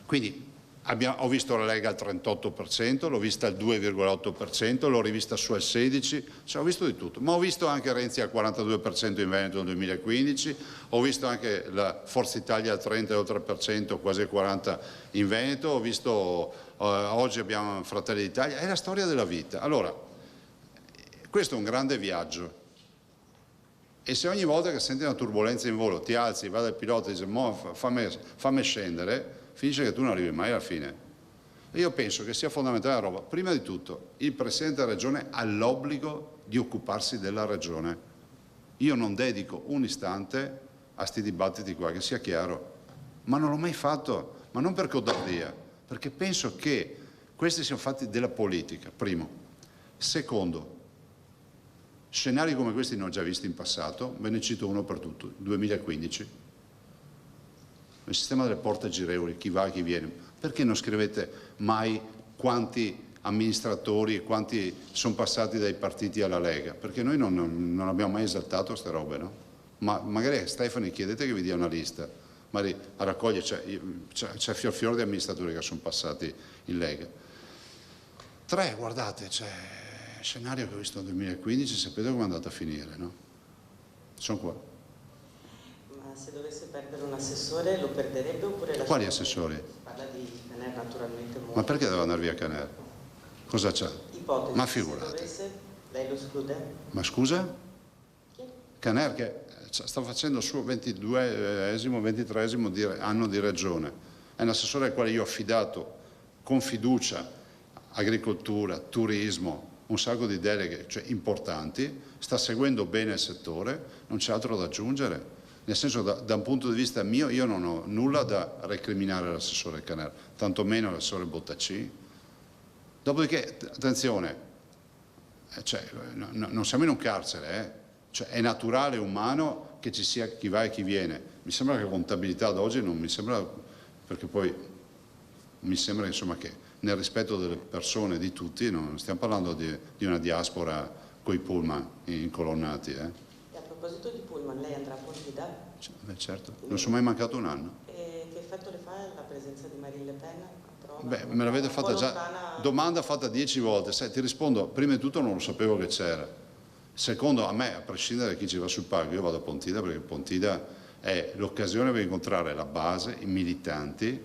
Quindi ho visto la Lega al 38%, l'ho vista al 2,8%, l'ho rivista su al 16%, cioè ho visto di tutto. Ma ho visto anche Renzi al 42% in Veneto nel 2015, ho visto anche la Forza Italia al 30,3%, quasi il 40% in Veneto, ho visto oggi abbiamo Fratelli d'Italia, è la storia della vita. Allora, questo è un grande viaggio. E se ogni volta che senti una turbolenza in volo ti alzi, va dal pilota e dici fammi scendere, finisce che tu non arrivi mai alla fine. E io penso che sia fondamentale la roba. Prima di tutto, il Presidente della Regione ha l'obbligo di occuparsi della Regione. Io non dedico un istante a sti dibattiti qua, che sia chiaro. Ma non l'ho mai fatto, ma non per codardia, perché penso che questi siano fatti della politica, primo. Secondo, scenari come questi ne ho già visti in passato, ve ne cito uno per tutto, 2015. Il sistema delle porte girevoli, chi va e chi viene. Perché non scrivete mai quanti amministratori e quanti sono passati dai partiti alla Lega? Perché noi non abbiamo mai esaltato queste robe, no? Ma magari a Stefani chiedete che vi dia una lista, magari a raccogliere, c'è fior di amministratori che sono passati in Lega. 3, guardate, c'è il scenario che ho visto nel 2015, sapete come è andato a finire, no? Sono qua. Se dovesse perdere un assessore lo perderebbe oppure la... Quali assessori? Parla di Caner naturalmente molto. Ma perché deve andare via Caner? Cosa c'ha? Ipotesi. Ma figurate. Se dovesse, lei lo esclude? Ma scusa? Caner che sta facendo il suo 22esimo, 23esimo anno di regione. È un assessore al quale io ho affidato con fiducia agricoltura, turismo, un sacco di deleghe, cioè importanti, sta seguendo bene il settore, non c'è altro da aggiungere. Nel senso, da un punto di vista mio, io non ho nulla da recriminare all'assessore Caner, tantomeno all'assessore Bottacci. Dopodiché, attenzione, non siamo in un carcere, cioè, è naturale, umano che ci sia chi va e chi viene. Mi sembra che la contabilità ad oggi non mi sembra, perché poi mi sembra insomma che nel rispetto delle persone, di tutti, non stiamo parlando di una diaspora coi pullman incolonnati. E a proposito di pullman, lei andrà a Pontida? Beh, certo, non sono mai mancato un anno. E che effetto le fa la presenza di Marine Le Pen? Beh, me l'avete fatta già, domanda fatta 10 volte. Sai, ti rispondo, prima di tutto non lo sapevo che c'era. Secondo, a me, a prescindere da chi ci va sul palco, io vado a Pontida perché Pontida è l'occasione per incontrare la base, i militanti,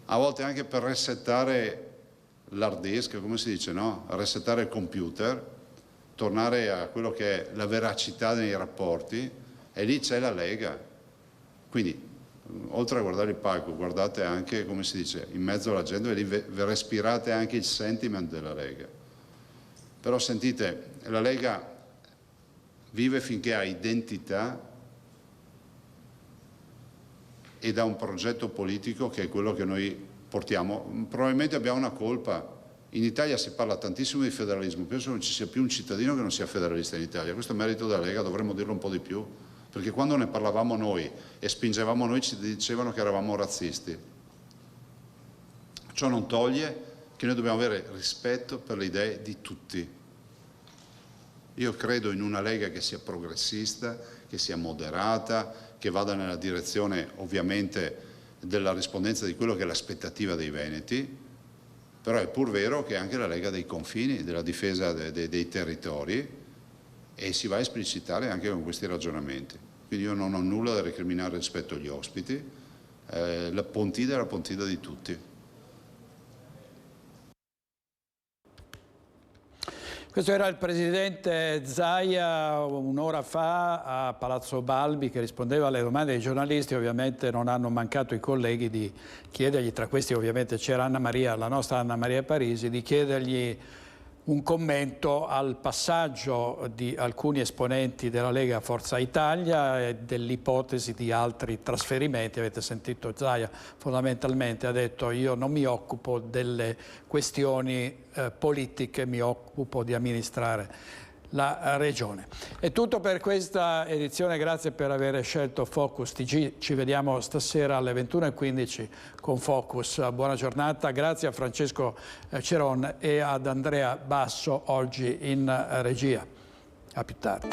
a volte anche per resettare l'hard disk, come si dice, no? Resettare il computer, tornare a quello che è la veracità nei rapporti, e lì c'è la Lega. Quindi, oltre a guardare il palco, guardate anche, come si dice, in mezzo alla gente, e lì respirate anche il sentiment della Lega. Però sentite, la Lega vive finché ha identità ed ha un progetto politico che è quello che noi portiamo. Probabilmente abbiamo una colpa. In Italia si parla tantissimo di federalismo, penso che non ci sia più un cittadino che non sia federalista in Italia. Questo è merito della Lega, dovremmo dirlo un po' di più, perché quando ne parlavamo noi e spingevamo noi ci dicevano che eravamo razzisti. Ciò non toglie che noi dobbiamo avere rispetto per le idee di tutti. Io credo in una Lega che sia progressista, che sia moderata, che vada nella direzione ovviamente della rispondenza di quello che è l'aspettativa dei veneti, però è pur vero che è anche la Lega dei confini, della difesa dei territori, e si va a esplicitare anche con questi ragionamenti. Quindi io non ho nulla da recriminare rispetto agli ospiti, la Pontida è la Pontida di tutti. Questo era il presidente Zaia un'ora fa a Palazzo Balbi, che rispondeva alle domande dei giornalisti. Ovviamente non hanno mancato i colleghi di chiedergli, tra questi ovviamente c'era Anna Maria, la nostra Anna Maria Parisi, di chiedergli un commento al passaggio di alcuni esponenti della Lega Forza Italia e dell'ipotesi di altri trasferimenti. Avete sentito Zaia fondamentalmente ha detto: io non mi occupo delle questioni politiche, mi occupo di amministrare la regione. È tutto per questa edizione, grazie per aver scelto Focus TG, ci vediamo stasera alle 21:15 con Focus. Buona giornata, grazie a Francesco Ceron e ad Andrea Basso oggi in regia. A più tardi.